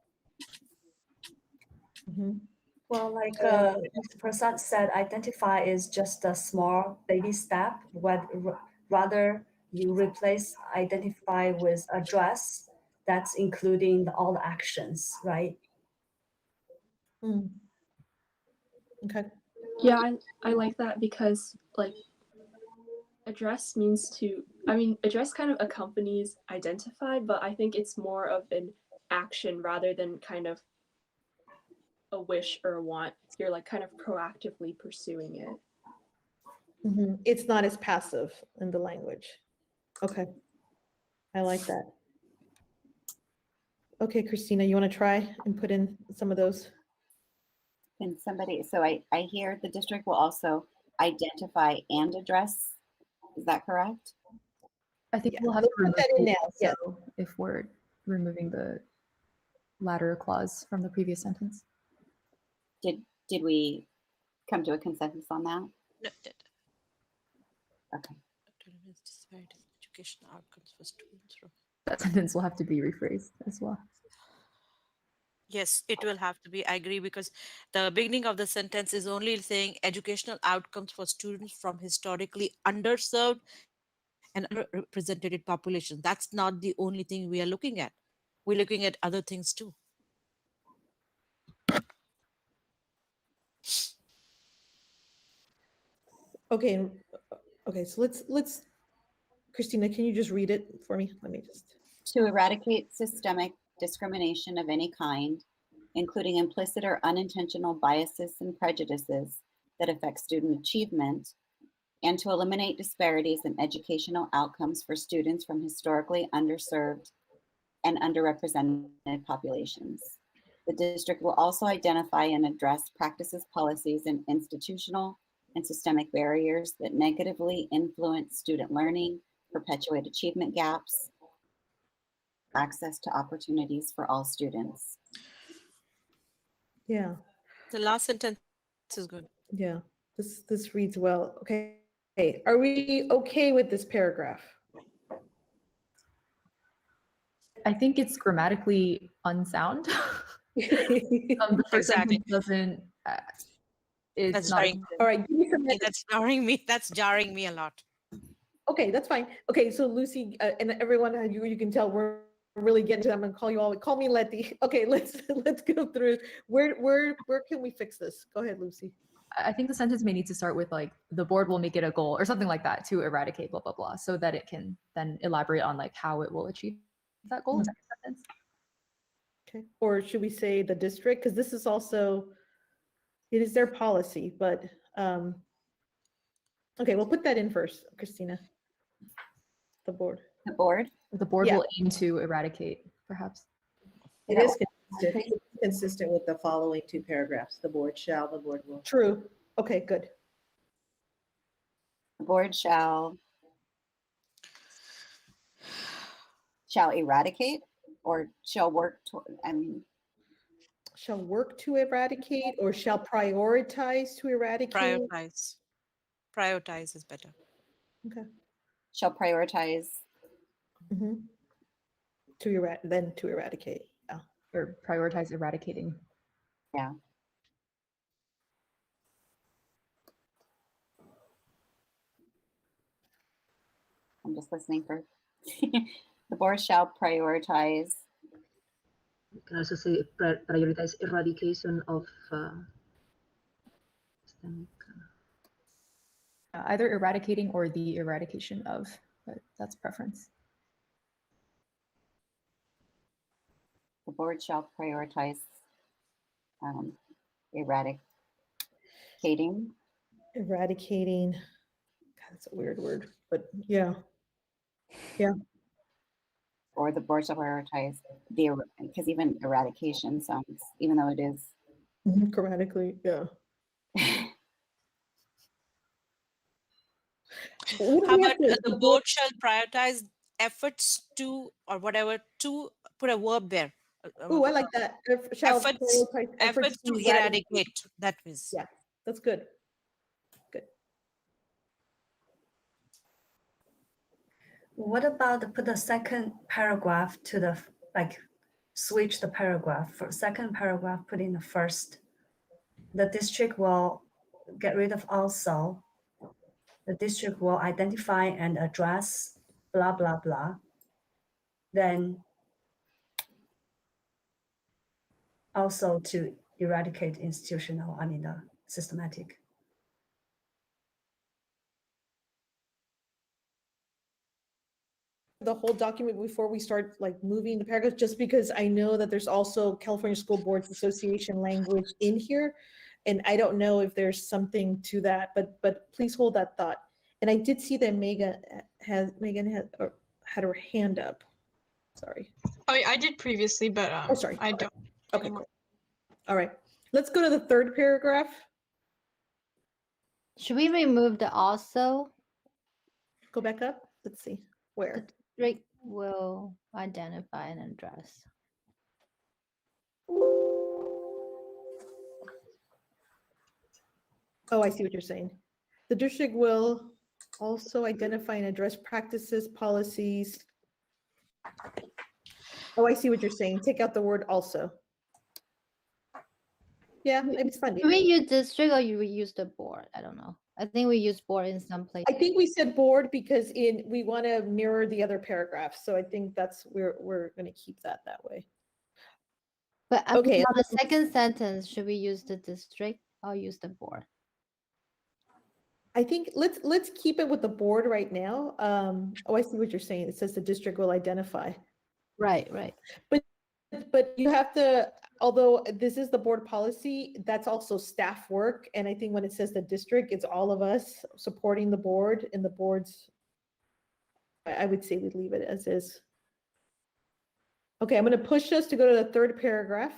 Mhm. Well, like Mr. Prasad said, identify is just a small baby step. Rather, you replace identify with address. That's including all the actions, right? Mm. Okay. Yeah, I like that, because like address means to, I mean, address kind of accompanies identify, but I think it's more of an action rather than kind of a wish or a want. You're like kind of proactively pursuing it. Mhm. It's not as passive in the language. Okay. I like that. Okay, Christina, you want to try and put in some of those? Can somebody, so I hear the district will also identify and address. Is that correct? I think Yeah, we'll have we'll to put remove that in the now, yeah. also if we're removing the latter clause from the previous sentence. Did we come to a consensus on that? No, Okay. Educational outcomes for students from. That sentence will have to be rephrased as well. Yes, it will have to be. I agree, because the beginning of the sentence is only saying educational outcomes for students from historically underserved and underrepresented populations. That's not the only thing we are looking at. We're looking at other things too. Okay. Okay, so let's Christina, can you just read it for me? Let me just. To eradicate systemic discrimination of any kind, including implicit or unintentional biases and prejudices that affect student achievement, and to eliminate disparities in educational outcomes for students from historically underserved and underrepresented populations. The district will also identify and address practices, policies, and institutional and systemic barriers that negatively influence student learning, perpetuate achievement gaps, access to opportunities for all students. Yeah. The last sentence is good. Yeah. This reads well. Okay. Hey, are we okay with this paragraph? I think it's grammatically unsound. The first Exactly. sentence doesn't. It's That's not. jarring. All right. Give me some That's jarring me. That's jarring me a lot. Okay, that's fine. Okay, so Lucy and everyone, you can tell we're really getting to. I'm gonna call you all. Call me Letty. Okay, let's go through. Where can we fix this? Go ahead, Lucy. I think the sentence may need to start with like the board will make it a goal or something like that to eradicate blah blah blah, so that it can then elaborate on like how it will achieve that goal. Is that a sentence? Okay, or should we say the district? Because this is also, it is their policy, but okay, we'll put that in first, Christina. The board. The board? The board Yeah. will aim to eradicate, perhaps. It is consistent with the following two paragraphs. The board shall, the board will. True. Okay, good. The board shall eradicate or shall work toward, I mean. shall work to eradicate or shall prioritize to eradicate. Prioritize is better. Okay. Shall prioritize. Mm-hmm. Then to eradicate. Yeah. Or prioritize eradicating. Yeah. I'm just listening for the board shall prioritize. You can also say prioritize eradication of Either eradicating or the eradication of, but that's preference. The board shall prioritize eradicating. Eradicating. God, that's a weird word, but yeah. Yeah. Or the board shall prioritize because even eradication sounds, even though it is grammatically, yeah. How about the board shall prioritize efforts to, or whatever, to put a verb there. Oh, I like that. Shall prioritize efforts to eradicate. That is. Yeah, that's good. Good. What about put the second paragraph to the, like, switch the paragraph for second paragraph, put in the first. The district will get rid of also. The district will identify and address blah, blah, blah. Then also to eradicate institutional, systematic. The whole document before we start like moving the paragraphs, just because I know that there's also California School Boards Association language in here. And I don't know if there's something to that, but please hold that thought. And I did see that Megan had her hand up. Sorry. Oh, I did previously, but oh, sorry. I don't. Okay, cool. All right. Let's go to the third paragraph. Should we remove the also? Go back up. Let's see. Where? District will identify and address. Oh, I see what you're saying. The district will also identify and address practices, policies. Oh, I see what you're saying. Take out the word also. Yeah, it's fun. Do we use district or you use the board? I don't know. I think we use board in some places. I think we said board because we want to mirror the other paragraphs. So I think that's we're going to keep that way. But okay, now the second sentence, should we use the district or use the board? I think let's keep it with the board right now. Oh, I see what you're saying. It says the district will identify. Right. But you have to, although this is the board policy, that's also staff work. And I think when it says the district, it's all of us supporting the board and the board's, I would say we leave it as is. Okay, I'm going to push us to go to the third paragraph.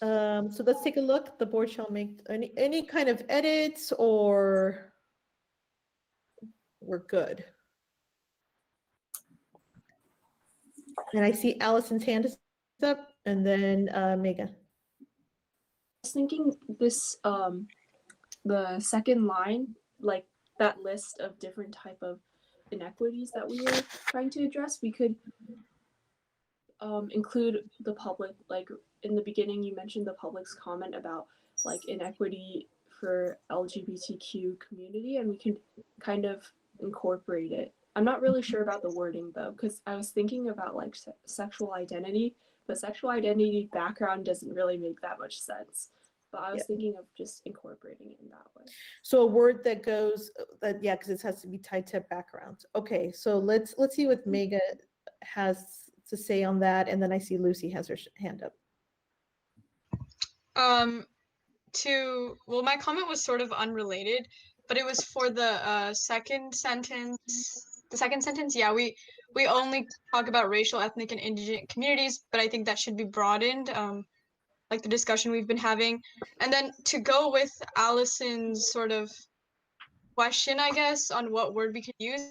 So let's take a look. The board shall make any kind of edits or we're good. And I see Allison's hand is up and then Megan. I was thinking this, the second line, like that list of different type of inequities that we were trying to address, we could include the public, like in the beginning you mentioned the public's comment about like inequity for LGBTQ community, and we can kind of incorporate it. I'm not really sure about the wording though, because I was thinking about like sexual identity, but sexual identity background doesn't really make that much sense. But I was thinking of just incorporating it in that way. So a word that goes that, yeah, because it has to be tied to background. Okay, so let's see what Megan has to say on that, and then I see Lucy has her hand up. Well, my comment was sort of unrelated, but it was for the second sentence. The second sentence, yeah, we only talk about racial, ethnic, and indigent communities, but I think that should be broadened, like the discussion we've been having. And then to go with Allison's sort of question, I guess, on what word we could use,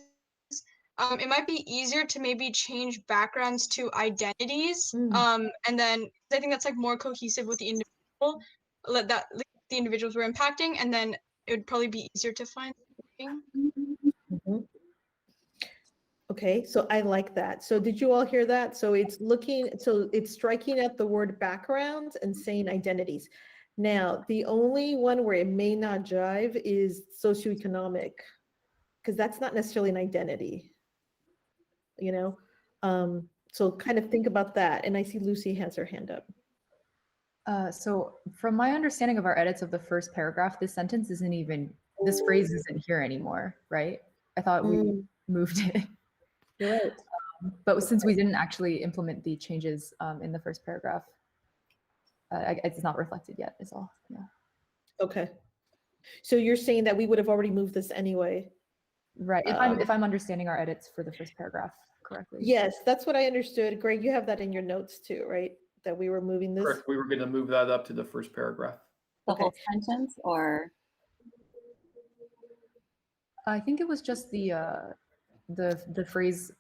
it might be easier to maybe change backgrounds to identities. Mm. And then I think that's like more cohesive with the individual that like, the individuals we're impacting, and then it would probably be easier to find. Mhm. Okay, so I like that. So did you all hear that? So it's striking at the word backgrounds and saying identities. Now, the only one where it may not jive is socioeconomic, because that's not necessarily an identity, you know? So kind of think about that. And I see Lucy has her hand up. So from my understanding of our edits of the first paragraph, this sentence isn't even, this phrase isn't here anymore, right? I thought we moved it. You're right. But since we didn't actually implement the changes in the first paragraph, it's not reflected yet is all. Yeah. Okay. So you're saying that we would have already moved this anyway? Right. If I'm understanding our edits for the first paragraph correctly. Yes, that's what I understood. Greg, you have that in your notes too, right? That we were moving this? Correct. We were going to move that up to the first paragraph. The Okay. whole sentence, or I think it was just the phrase,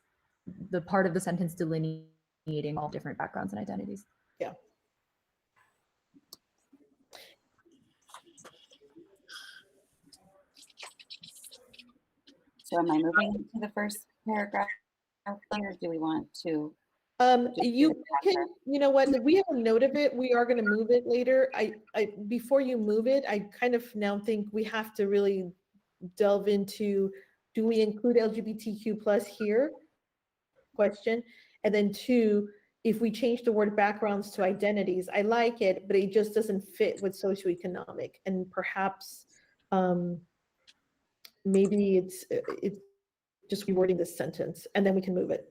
the part of the sentence delineating all different backgrounds and identities. Yeah. so am I moving to the first paragraph, or do we want to? You can, you know what, we have a note of it. We are going to move it later. Before you move it, I kind of now think we have to really delve into, do we include LGBTQ plus here? Question. And then two, if we change the word backgrounds to identities, I like it, but it just doesn't fit with socioeconomic. And perhaps maybe it's just rewording this sentence, and then we can move it.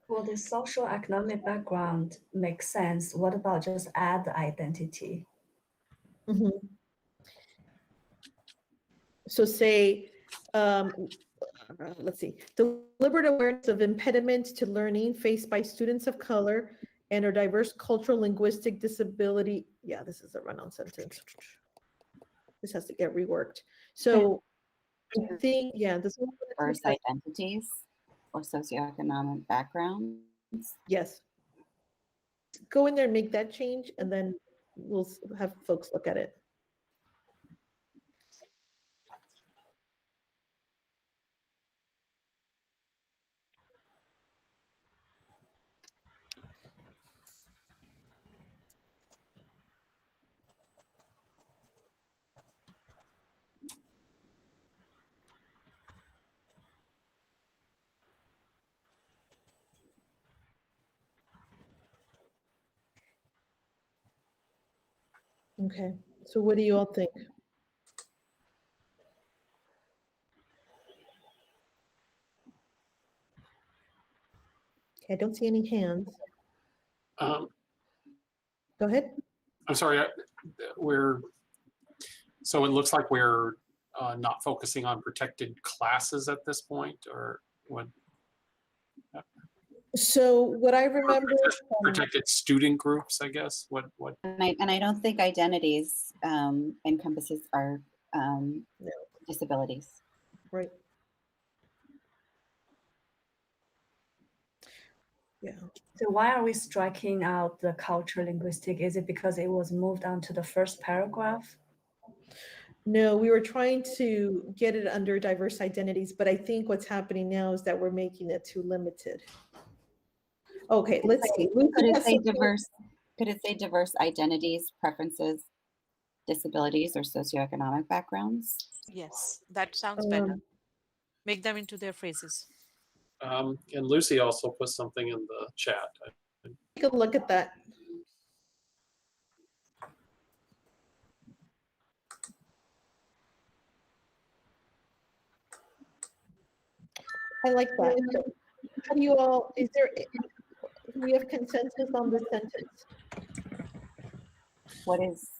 Well, the social economic background makes sense. What about just add the identity? Mhm. So say, let's see, deliberate awareness of impediments to learning faced by students of color and or diverse cultural linguistic disability. Yeah, this is a run-on sentence. This has to get reworked. So I think, yeah, this one. Diverse identities or socioeconomic backgrounds. Yes. Go in there and make that change, and then we'll have folks look at it. Okay, so what do you all think? Okay, I don't see any hands. Go ahead. I'm sorry, so it looks like we're not focusing on protected classes at this point, or what? So what I remember, Protected student groups, I guess. What? And I don't think identities encompasses our disabilities. right. Yeah. So why are we striking out the cultural linguistic? Is it because it was moved on to the first paragraph? No, we were trying to get it under diverse identities, but I think what's happening now is that we're making it too limited. Okay, let's see. Could it say diverse? Could it say diverse identities, preferences, disabilities, or socioeconomic backgrounds? Yes, that sounds better. Make them into their phrases. And Lucy also put something in the chat. Take a look at that. I like that. So how do you all, do we have consensus on this sentence? What is?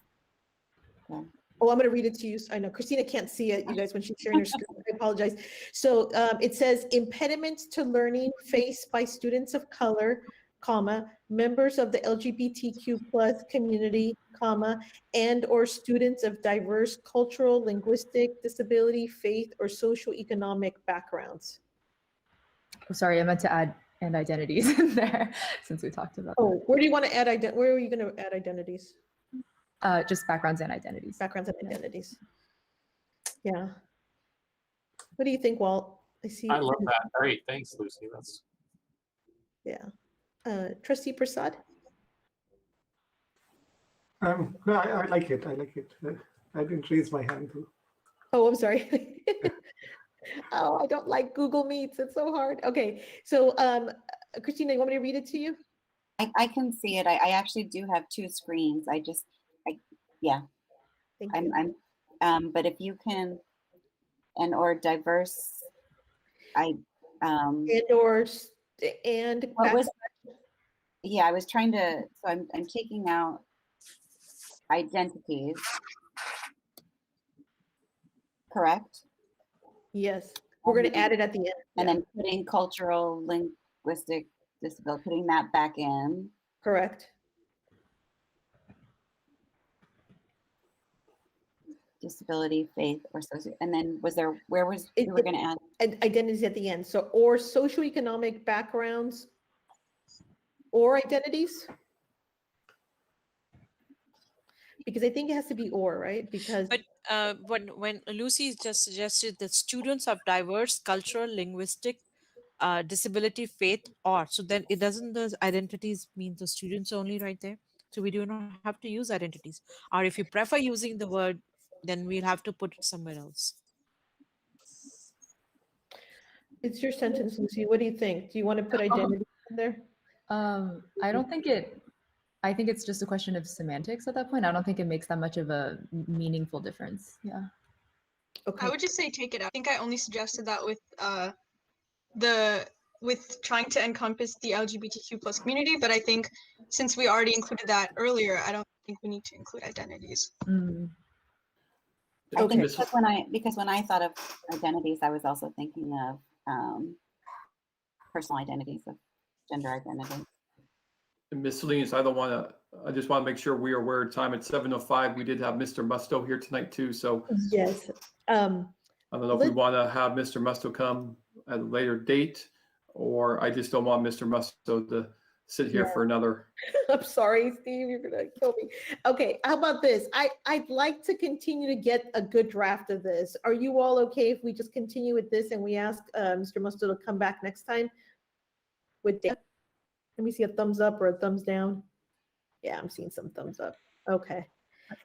Oh, I'm going to read it to you. I know Christina can't see it, you guys, when she's sharing her screen. I apologize. So it says impediments to learning faced by students of color, comma, members of the LGBTQ plus community, comma, and or students of diverse cultural, linguistic, disability, faith, or socioeconomic backgrounds. Oh, sorry, I meant to add and identities in there since we talked about Oh, where do you want to add where are you going to add identities? just backgrounds and identities. Backgrounds and identities. Yeah. What do you think, Walt? I see. I love that. Great. Thanks, Lucy. That's Yeah. Trustee Prasad? No, I like it. I like it. I didn't raise my hand though. Oh, I'm sorry. Oh, I don't like Google Meets. It's so hard. Okay. So, Christina, you want me to read it to you? I can see it. I actually do have two screens. Yeah, Thank you. but if you can, or diverse, And what was, yeah, I was trying to, so I'm taking out identities, correct? Yes, we're going to add it at the end. And then putting cultural, linguistic disability, putting that back in. Correct. Disability, faith, or social, and then where was we were going to add identities at the end? So, or socioeconomic backgrounds or identities? Because I think it has to be or, right? Because when Lucy just suggested that students of diverse cultural, linguistic, disability, faith, or, so then it doesn't, the identities mean the students only right there? So we do not have to use identities. Or if you prefer using the word, then we'll have to put it somewhere else. it's your sentence, Lucy. What do you think? Do you want to put identity in there? I don't think it, I think it's just a question of semantics at that point. I don't think it makes that much of a meaningful difference. Yeah. Okay. I would just say take it out. I think I only suggested that with trying to encompass the LGBTQ plus community, but I think since we already included that earlier, I don't think we need to include identities. I think because when I thought of identities, I was also thinking of personal identities, of gender identity. Ms. Salinas, I just want to make sure we are aware of time. At 7:05, we did have Mr. Musto here tonight too. So yes. I don't know if we want to have Mr. Musto come at a later date, or I just don't want Mr. Musto to sit here for another. I'm sorry, Steve, you're gonna kill me. Okay, how about this? I'd like to continue to get a good draft of this. Are you all okay if we just continue with this and we ask Mr. Musto to come back next time with data? Let me see a thumbs up or a thumbs down. Yeah, I'm seeing some thumbs up. Okay.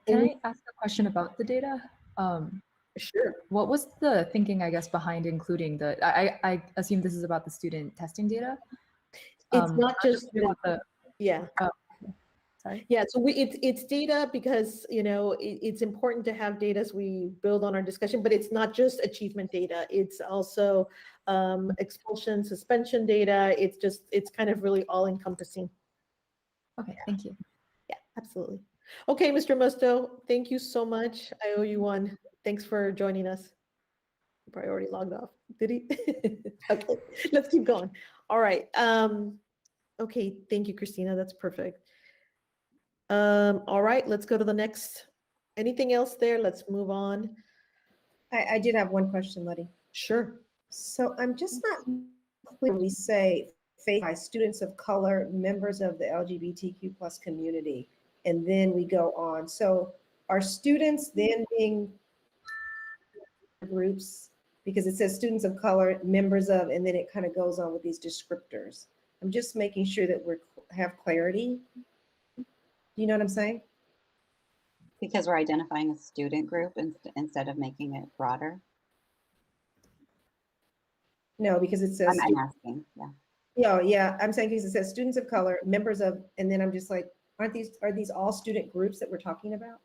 Can I ask a question about the data? Sure. What was the thinking, I guess, behind including the, I assume this is about the student testing data? It's not just the, yeah. Sorry. Yeah, so it's data because, you know, it's important to have data as we build on our discussion, but it's not just achievement data. It's also expulsion, suspension data. It's kind of really all encompassing. Okay, thank you. Yeah, absolutely. Okay, Mr. Musto, thank you so much. I owe you one. Thanks for joining us. He probably already logged off. Did he? Okay, let's keep going. All right. Okay, thank you, Christina. That's perfect. All right, let's go to the next. Anything else there? Let's move on. I did have one question, Letty. Sure. So I'm just not clear when we say faith by students of color, members of the LGBTQ plus community, and then we go on. So are students then being groups, because it says students of color, members of, and then it kind of goes on with these descriptors. I'm just making sure that we have clarity. Do you know what I'm saying? Because we're identifying a student group instead of making it broader. No, because it says. I'm asking, yeah. Yeah, yeah, I'm saying because it says students of color, members of, and then I'm just like, are these all student groups that we're talking about?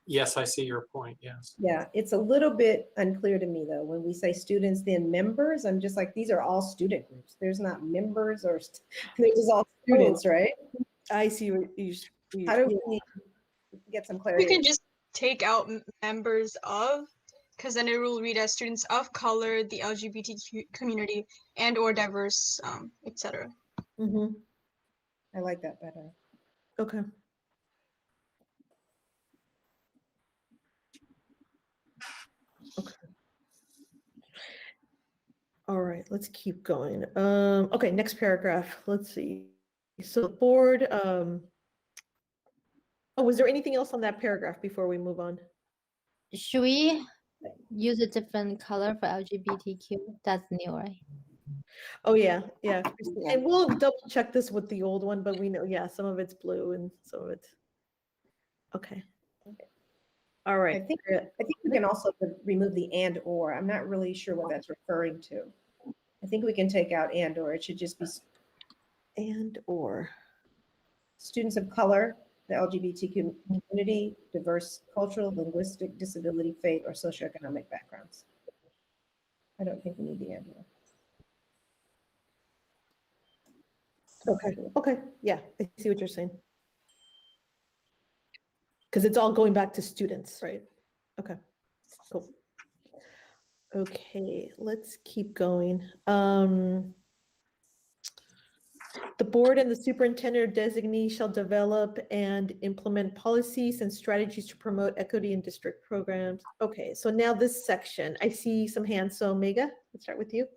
Yes, I see your point. Yes. Yeah, it's a little bit unclear to me though. When we say students, then members, I'm just like, these are all student groups. There's not members or they're just all students, right? I see what you. How do we get some clarity? We can just take out members of, because then it will read as students of color, the LGBTQ community, and or diverse, etc. Mm-hmm. I like that better. Okay. Okay. All right. let's keep going. Okay, next paragraph. Let's see. So the board, oh, was there anything else on that paragraph before we move on? Should we use a different color for LGBTQ? That's new, right? Oh, yeah, yeah. Yeah. And we'll double check this with the old one, but we know, yeah, some of it's blue and some of it's, okay. All I right. think we can also remove the and or. I'm not really sure what that's referring to. I think we can take out and or. It should just be And or. students of color, the LGBTQ community, diverse cultural, linguistic, disability, faith, or socioeconomic backgrounds. I don't think we need the and or. Okay, okay, yeah, I see what you're saying. Because it's all going back to students, right? Okay, cool. Okay, let's keep going. The board and the superintendent or designee shall develop and implement policies and strategies to promote equity in district programs. Okay, so now this section, I see some hands. So Mega, let's start with you.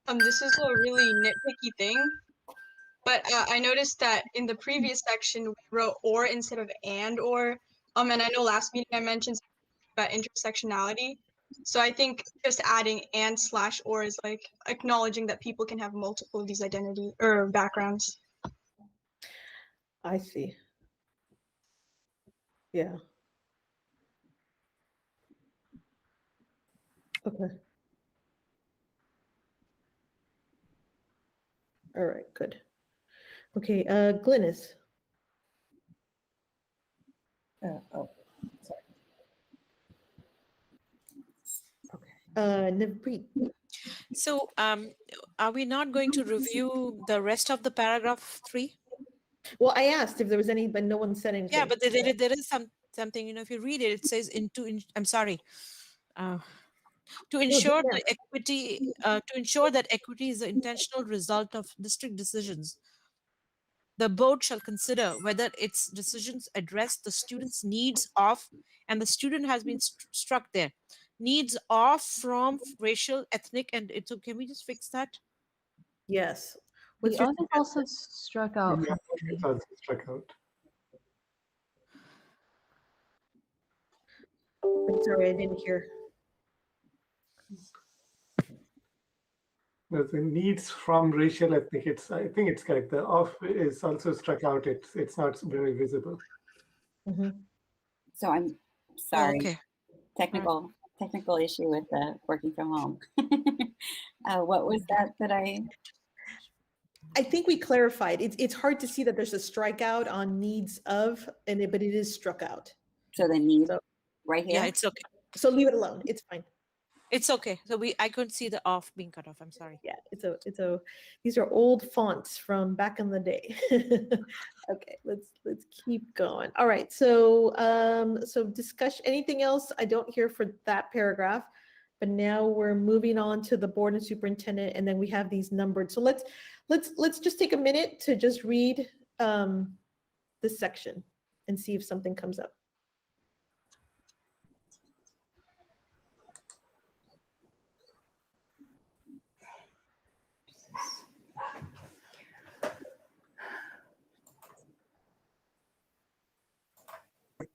This is a really nitpicky thing, but I noticed that in the previous section we wrote or instead of and or. And I know last meeting I mentioned about intersectionality. So I think just adding and / or is like acknowledging that people can have multiple of these identity or backgrounds. I see. Yeah. Okay. All right, good. Okay, Glynis. Oh, sorry. Navpreet. So are we not going to review the rest of the paragraph 3? Well, I asked if there was any, but no one said anything. Yeah, but there is something, you know, if you read it, it says I'm sorry. To ensure the equity, to ensure that equity is the intentional result of district decisions, the board shall consider whether its decisions address the student's needs of, and the student has been struck there, needs of from racial, ethnic, and it's okay. Can we just fix that? Yes. The of is also struck out. Yeah, it's also struck out. I'm sorry, I didn't hear. The needs from racial ethnic. I think it's correct. The of is also struck out. It's not very visible. Mm-hmm. So I'm sorry. Okay. Technical issue with the working from home. What was that I think we clarified. It's hard to see that there's a strikeout on needs of, but it is struck out. So the need right here? Yeah, it's okay. So leave it alone. It's fine. It's okay. So I couldn't see the off being cut off. I'm sorry. Yeah, these are old fonts from back in the day. Okay, let's keep going. All right, so discussion, anything else I don't hear for that paragraph, but now we're moving on to the board and superintendent, and then we have these numbered. So let's just take a minute to just read this section and see if something comes up.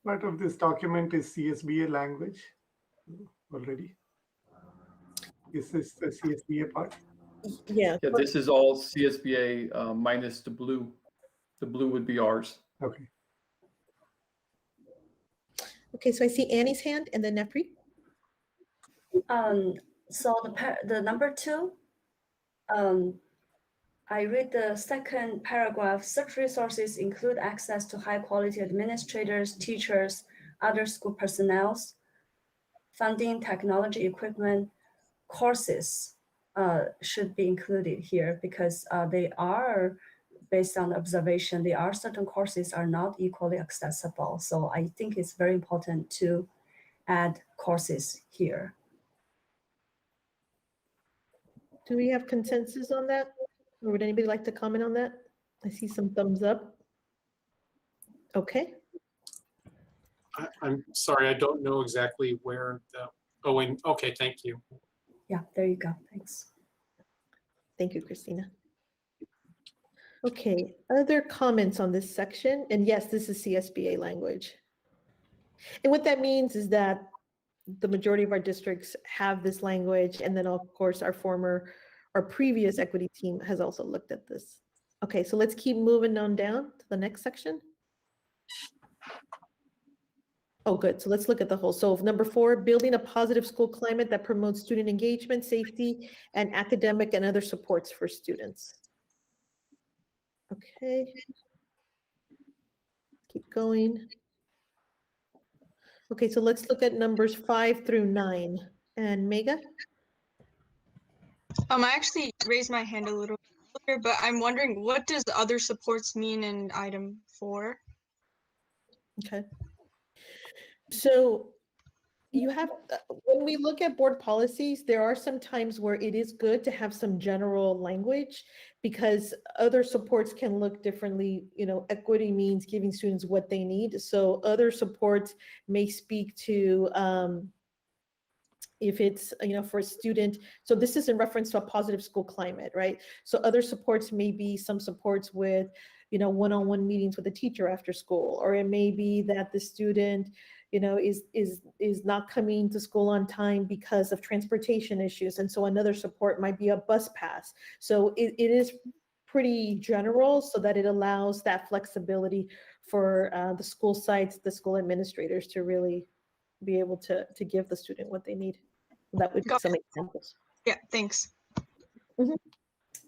Part of this document is CSBA language already. Is this the CSBA part? Yeah. Yeah, this is all CSBA minus the blue. The blue would be ours. Okay. Okay, so I see Annie's hand and then Nefri. So the number 2, I read the second paragraph. Such resources include access to high quality administrators, teachers, other school personnel, funding, technology, equipment, courses should be included here because they are, based on observation, there are certain courses are not equally accessible. So I think it's very important to add courses here. Do we have consensus on that? Or would anybody like to comment on that? I see some thumbs up. Okay. I'm sorry, I don't know exactly where the, okay, thank you. Yeah, there you go, thanks. Thank you, Christina. Okay, other comments on this section? And yes, this is CSBA language. And what that means is that the majority of our districts have this language. And then of course, our previous equity team has also looked at this. Okay, so let's keep moving on down to the next section. Oh, good. So let's look at the whole. So number 4, building a positive school climate that promotes student engagement, safety, and academic and other supports for students. Okay. Keep going. Okay, so let's look at numbers 5 through 9. And Mega? I actually raised my hand a little earlier, but I'm wondering, what does other supports mean in item 4? Okay. So you have, when we look at board policies, there are some times where it is good to have some general language because other supports can look differently. You know, equity means giving students what they need. So other supports may speak to, if it's, you know, for a student, so this is in reference to a positive school climate, right? So other supports may be some supports with, you know, one-on-one meetings with a teacher after school, or it may be that the student, you know, is not coming to school on time because of transportation issues. And so another support might be a bus pass. So it is pretty general so that it allows that flexibility for the school sites, the school administrators to really be able to give the student what they need. That would be some examples. Yeah, thanks.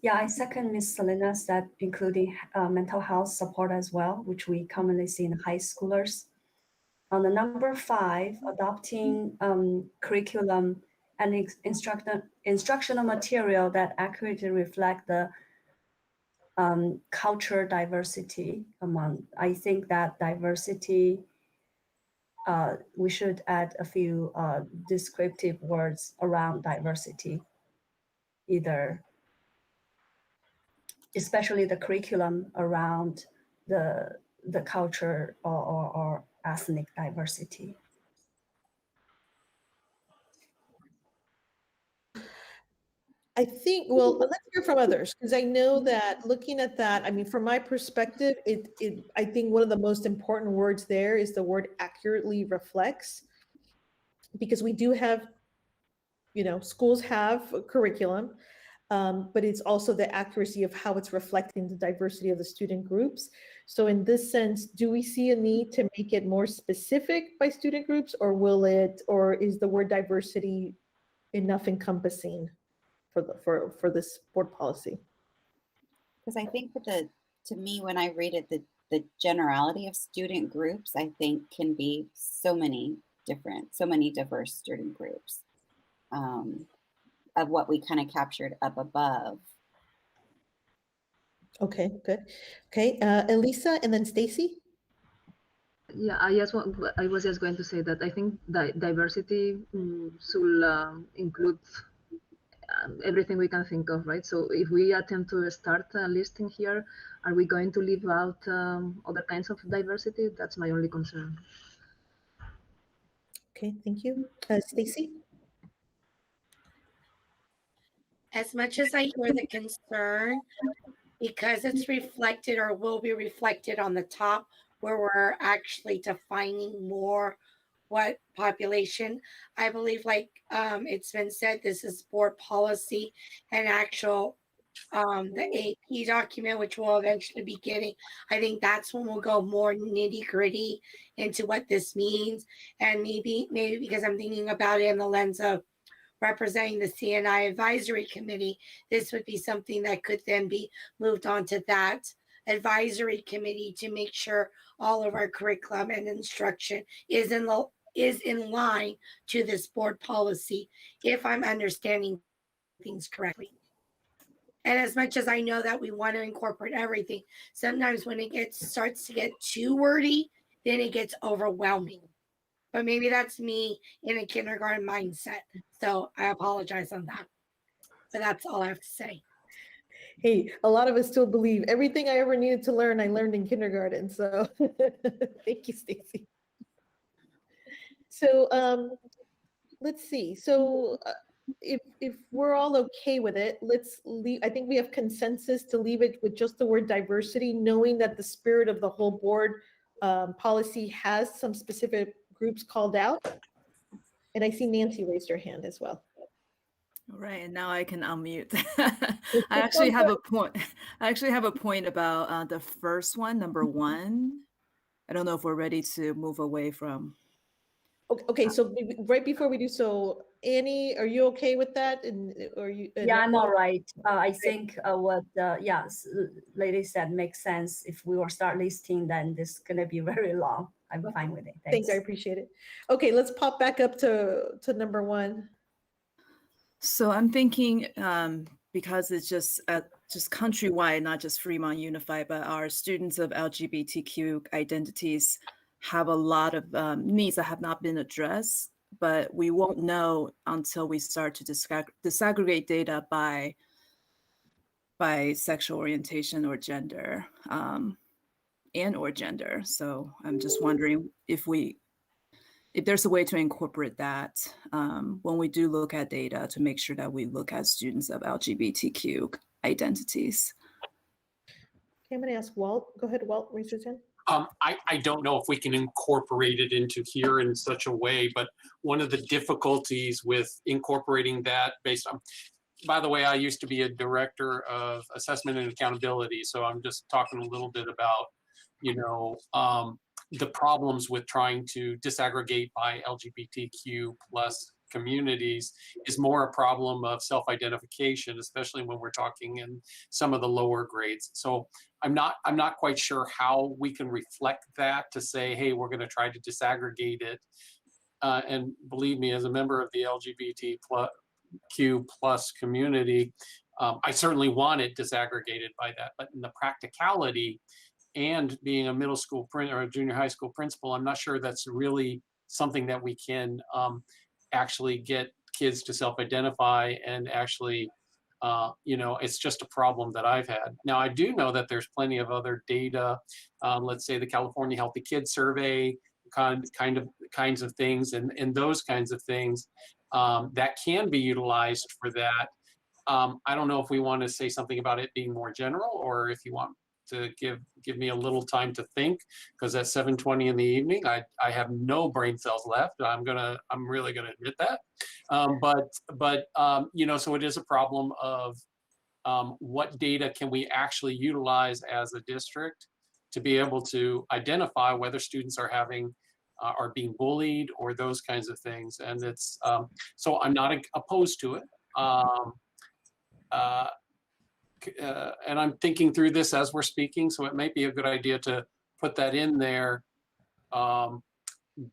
Yeah, I second Ms. Salinas that including mental health support as well, which we commonly see in high schoolers. On the number 5, adopting curriculum and instructional material that accurately reflect the culture diversity among. I think that diversity, we should add a few descriptive words around diversity, either especially the curriculum around the culture or ethnic diversity. I think, well, let's hear from others, because I know that looking at that, I mean, from my perspective, I think one of the most important words there is the word accurately reflects, because we do have, you know, schools have a curriculum, but it's also the accuracy of how it's reflecting the diversity of the student groups. So in this sense, do we see a need to make it more specific by student groups, or or is the word diversity enough encompassing for this board policy? Because I think that to me, when I read it, the generality of student groups, I think can be so many diverse student groups of what we kind of captured up above. Okay, good. Okay, Elisa and then Stacy. Yeah, I was just going to say that I think diversity should include everything we can think of, right? So if we attempt to start listing here, are we going to leave out other kinds of diversity? That's my only concern. Okay, thank you. Stacy? As much as I hear the concern, because it's reflected or will be reflected on the top where we're actually defining more what population, I believe, like it's been said, this is board policy and actual the AP document, which we'll eventually be getting. I think that's when we'll go more nitty gritty into what this means. And maybe because I'm thinking about it in the lens of representing the CNI advisory committee, this would be something that could then be moved on to that advisory committee to make sure all of our curriculum and instruction is in line to this board policy, if I'm understanding things correctly. And as much as I know that we want to incorporate everything, sometimes when it starts to get too wordy, then it gets overwhelming. But maybe that's me in a kindergarten mindset. So I apologize on that. But that's all I have to say. Hey, a lot of us still believe everything I ever needed to learn, I learned in kindergarten. So thank you, Stacy. So let's see. So if we're all okay with it, let's leave. I think we have consensus to leave it with just the word diversity, knowing that the spirit of the whole board policy has some specific groups called out. And I see Nancy raised her hand as well. Right, and now I can unmute. I actually have a point. I actually have a point about the first one, number 1. I don't know if we're ready to move away from. Okay, so right before we do so, Annie, are you okay with that? And are you? Yeah, I'm all right. I think what lady said makes sense. If we will start listing, then this is gonna be very long. I'm fine with it. Thanks, I appreciate it. Okay, let's pop back up to number 1. So I'm thinking because it's just countrywide, not just Fremont Unified, but our students of LGBTQ identities have a lot of needs that have not been addressed, but we won't know until we start to disaggregate data by sexual orientation or gender or gender. So I'm just wondering if there's a way to incorporate that when we do look at data to make sure that we look at students of LGBTQ identities. Okay, I'm gonna ask Walt. Go ahead, Walt, raise your hand. I don't know if we can incorporate it into here in such a way, but one of the difficulties with incorporating that based on, by the way, I used to be a director of assessment and accountability. So I'm just talking a little bit about, the problems with trying to disaggregate by LGBTQ plus communities is more a problem of self-identification, especially when we're talking in some of the lower grades. So I'm not quite sure how we can reflect that to say, hey, we're going to try to disaggregate it. And believe me, as a member of the LGBTQ plus community, I certainly want it disaggregated by that. But in the practicality and being a middle school or a junior high school principal, I'm not sure that's really something that we can actually get kids to self-identify and actually, it's just a problem that I've had. Now, I do know that there's plenty of other data, let's say the California Healthy Kids Survey, kinds of things, and those kinds of things that can be utilized for that. I don't know if we want to say something about it being more general, or if you want to give me a little time to think, because at 7:20 in the evening, I have no brain cells left. I'm really gonna admit that. So it is a problem of what data can we actually utilize as a district to be able to identify whether students are being bullied or those kinds of things. And it's so I'm not opposed to it. And I'm thinking through this as we're speaking, so it might be a good idea to put that in there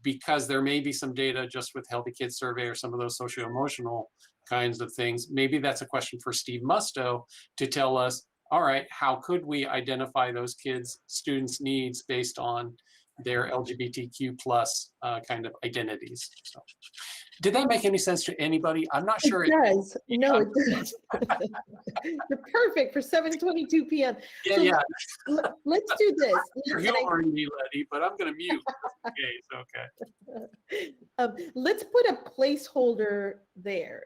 because there may be some data just with Healthy Kids Survey or some of those socio-emotional kinds of things. Maybe that's a question for Steve Musto to tell us, all right, how could we identify those students' needs based on their LGBTQ plus kind of identities. So, did that make any sense to anybody? I'm not sure. It does. No, it does. You're perfect for 7:22 p.m. Yeah, so yeah. Let's do this. You're humoring me, Letty, but I'm going to mute. Okay. Let's put a placeholder there.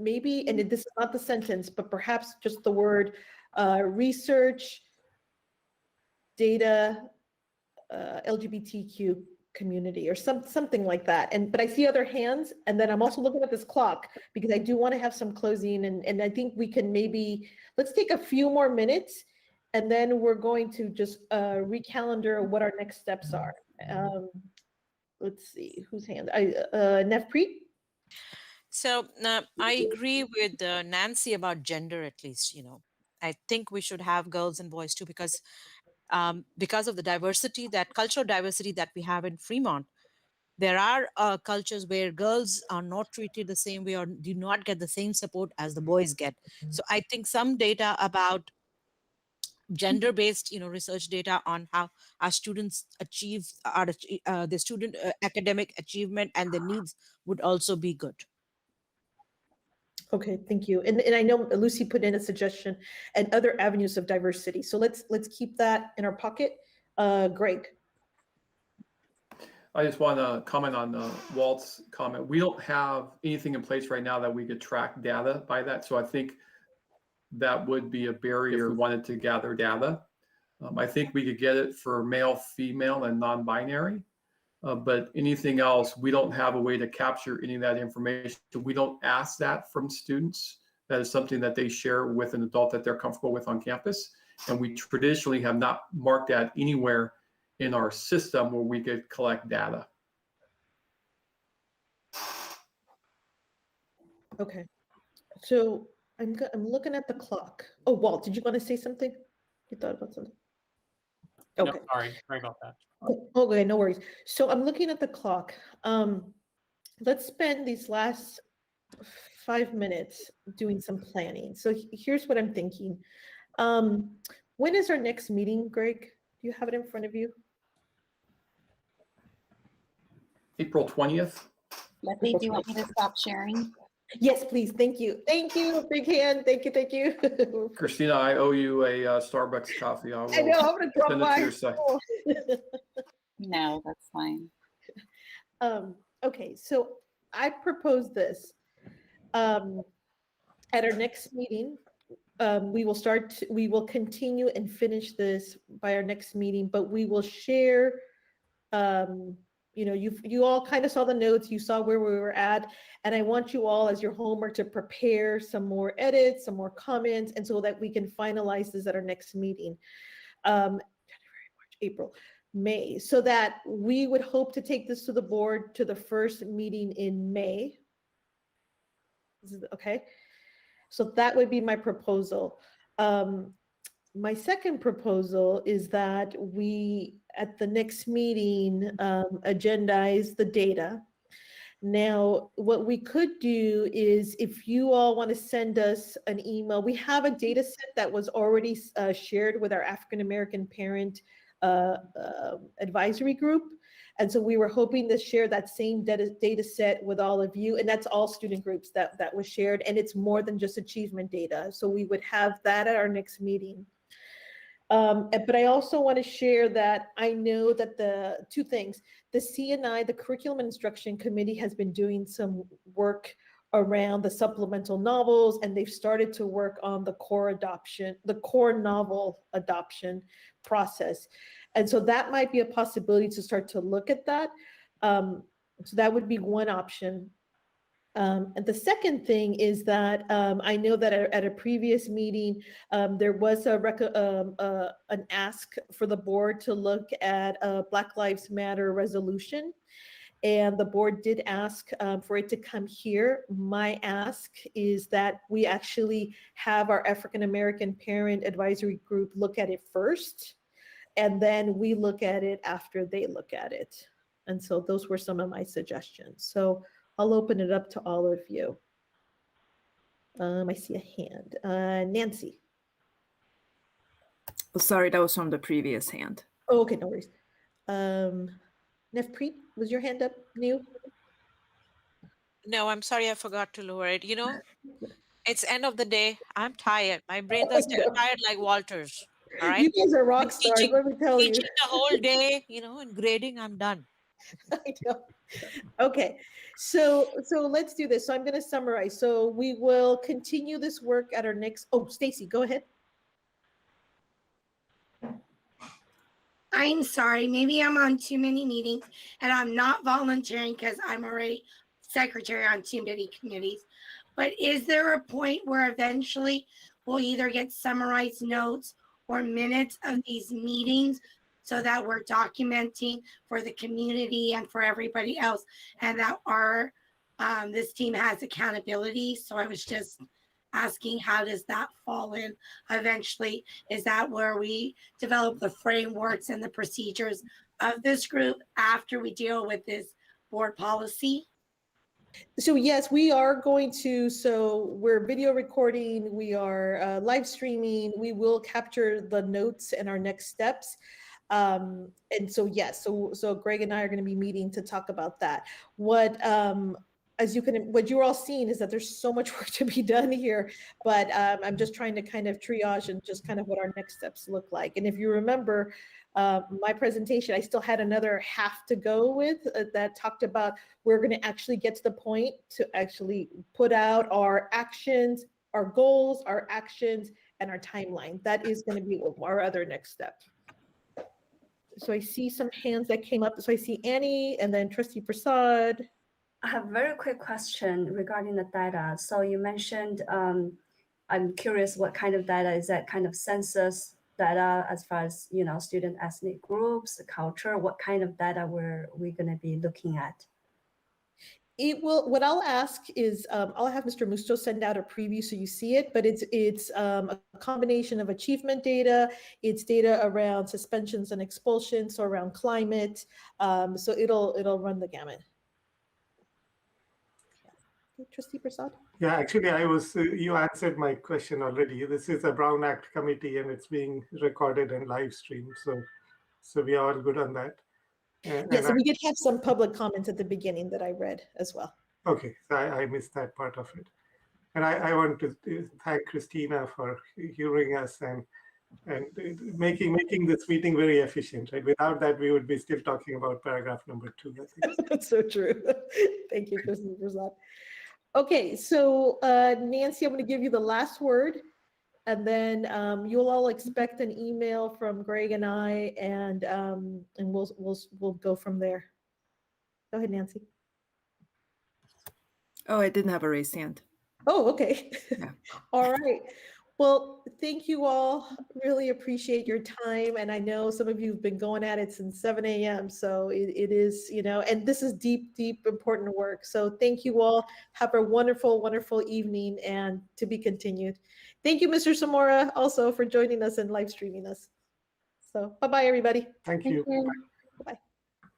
Maybe, and this is not the sentence, but perhaps just the word research, data, LGBTQ community or something like that. But I see other hands, and then I'm also looking at this clock because I do want to have some closing, and I think we can let's take a few more minutes, and then we're going to just recalendar what our next steps are. Let's see whose hand. Navpreet. So I agree with Nancy about gender, at least. I think we should have girls and boys too, because of the diversity, that cultural diversity that we have in Fremont. There are cultures where girls are not treated the same way or do not get the same support as the boys get. So I think some data about gender-based, research data on how our students achieve the student academic achievement and the needs would also be good. Okay, thank you. And I know Lucy put in a suggestion and other avenues of diversity. So let's keep that in our pocket. Greg. I just want to comment on Walt's comment. We don't have anything in place right now that we could track data by that. So I think that would be a barrier if we wanted to gather data. I think we could get it for male, female, and non-binary. But anything else, we don't have a way to capture any of that information. We don't ask that from students. That is something that they share with an adult that they're comfortable with on campus. And we traditionally have not marked that anywhere in our system where we could collect data. Okay. So I'm looking at the clock. Oh, Walt, did you want to say something? You thought about something? Okay. No, sorry about that. Okay, no worries. So I'm looking at the clock. Let's spend these last 5 minutes doing some planning. So here's what I'm thinking. When is our next meeting, Greg? Do you have it in front of you? April 20th. Leslie, do you want me to stop sharing? Yes, please. Thank you. Thank you. Big hand. Thank you. Thank you. Christina, I owe you a Starbucks coffee. I know. I'm going to drop send it to by. your site. No, that's fine. Okay, so I propose this. At our next meeting, we will continue and finish this by our next meeting, but we will share, you all kind of saw the notes, you saw where we were at, and I want you all as your homework to prepare some more edits, some more comments, and so that we can finalize this at our next meeting. January, March, April, May, so that we would hope to take this to the board to the first meeting in May. Okay, so that would be my proposal. My second proposal is that we, at the next meeting, agendize the data. Now, what we could do is if you all want to send us an email, we have a data set that was already shared with our African American parent advisory group. And so we were hoping to share that same data set with all of you. And that's all student groups that was shared. And it's more than just achievement data. So we would have that at our next meeting. But I also want to share that I know that the two things, the CNI, the Curriculum and Instruction Committee, has been doing some work around the supplemental novels, and they've started to work on the core novel adoption process. And so that might be a possibility to start to look at that. So that would be one option. And the second thing is that I know that at a previous meeting, there was an ask for the board to look at a Black Lives Matter resolution. And the board did ask for it to come here. My ask is that we actually have our African American Parent Advisory Group look at it first, and then we look at it after they look at it. And so those were some of my suggestions. So I'll open it up to all of you. I see a hand. Nancy. Oh, sorry, that was from the previous hand. Oh, okay, no worries. Nefpreet, was your hand up new? No, I'm sorry, I forgot to lower it. It's end of the day. I'm tired. My brains are still tired like Walter's. All right. You guys are rock stars, let me tell you. Teaching the whole day, and grading, I'm done. I know. Okay, so let's do this. So I'm going to summarize. So we will continue this work at our next. Oh, Stacy, go ahead. I'm sorry, maybe I'm on too many meetings and I'm not volunteering because I'm already secretary on too many committees. But is there a point where eventually we'll either get summarized notes or minutes of these meetings so that we're documenting for the community and for everybody else, and that our this team has accountability? So I was just asking, how does that fall in eventually? Is that where we develop the frameworks and the procedures of this group after we deal with this board policy? So yes, we are going to, so we're video recording, we are live streaming, we will capture the notes and our next steps. And so yes, so Greg and I are going to be meeting to talk about that. What as you can, what you're all seeing is that there's so much work to be done here, but I'm just trying to kind of triage and just kind of what our next steps look like. And if you remember my presentation, I still had another half to go with that talked about we're going to actually get to the point to actually put out our actions, our goals, our actions, and our timeline. That is going to be our other next step. So I see some hands that came up. So I see Annie and then Trustee Prasad. I have a very quick question regarding the data. So you mentioned, I'm curious what kind of data is that, kind of census data as far as, you know, student ethnic groups, the culture, what kind of data we're going to be looking at? It will, what I'll ask is, I'll have Mr. Musto send out a preview so you see it, but it's a combination of achievement data, it's data around suspensions and expulsions, so around climate, so it'll run the gamut. Trustee Prasad? Yeah, actually, you answered my question already. This is a Brown Act committee and it's being recorded and live streamed. So we are all good on that. Yes, and we did have some public comments at the beginning that I read as well. Okay, so I missed that part of it. And I want to thank Christina for hearing us and making this meeting very efficient. Right? Without that, we would be still talking about paragraph number 2. I think. That's so true. Thank you, Trustee Prasad. Okay, so Nancy, I'm going to give you the last word, and then you'll all expect an email from Greg and I, and we'll go from there. Go ahead, Nancy. Oh, I didn't have a raised hand. Oh, okay. Yeah. All right. Well, thank you all. Really appreciate your time. And I know some of you have been going at it since 7 a.m. So it is, you know, and this is deep, deep, important work. So thank you all. Have a wonderful, wonderful evening and to be continued. Thank you, Mr. Zamora, also for joining us and live streaming us. So bye-bye, everybody. Thank you. Bye-bye.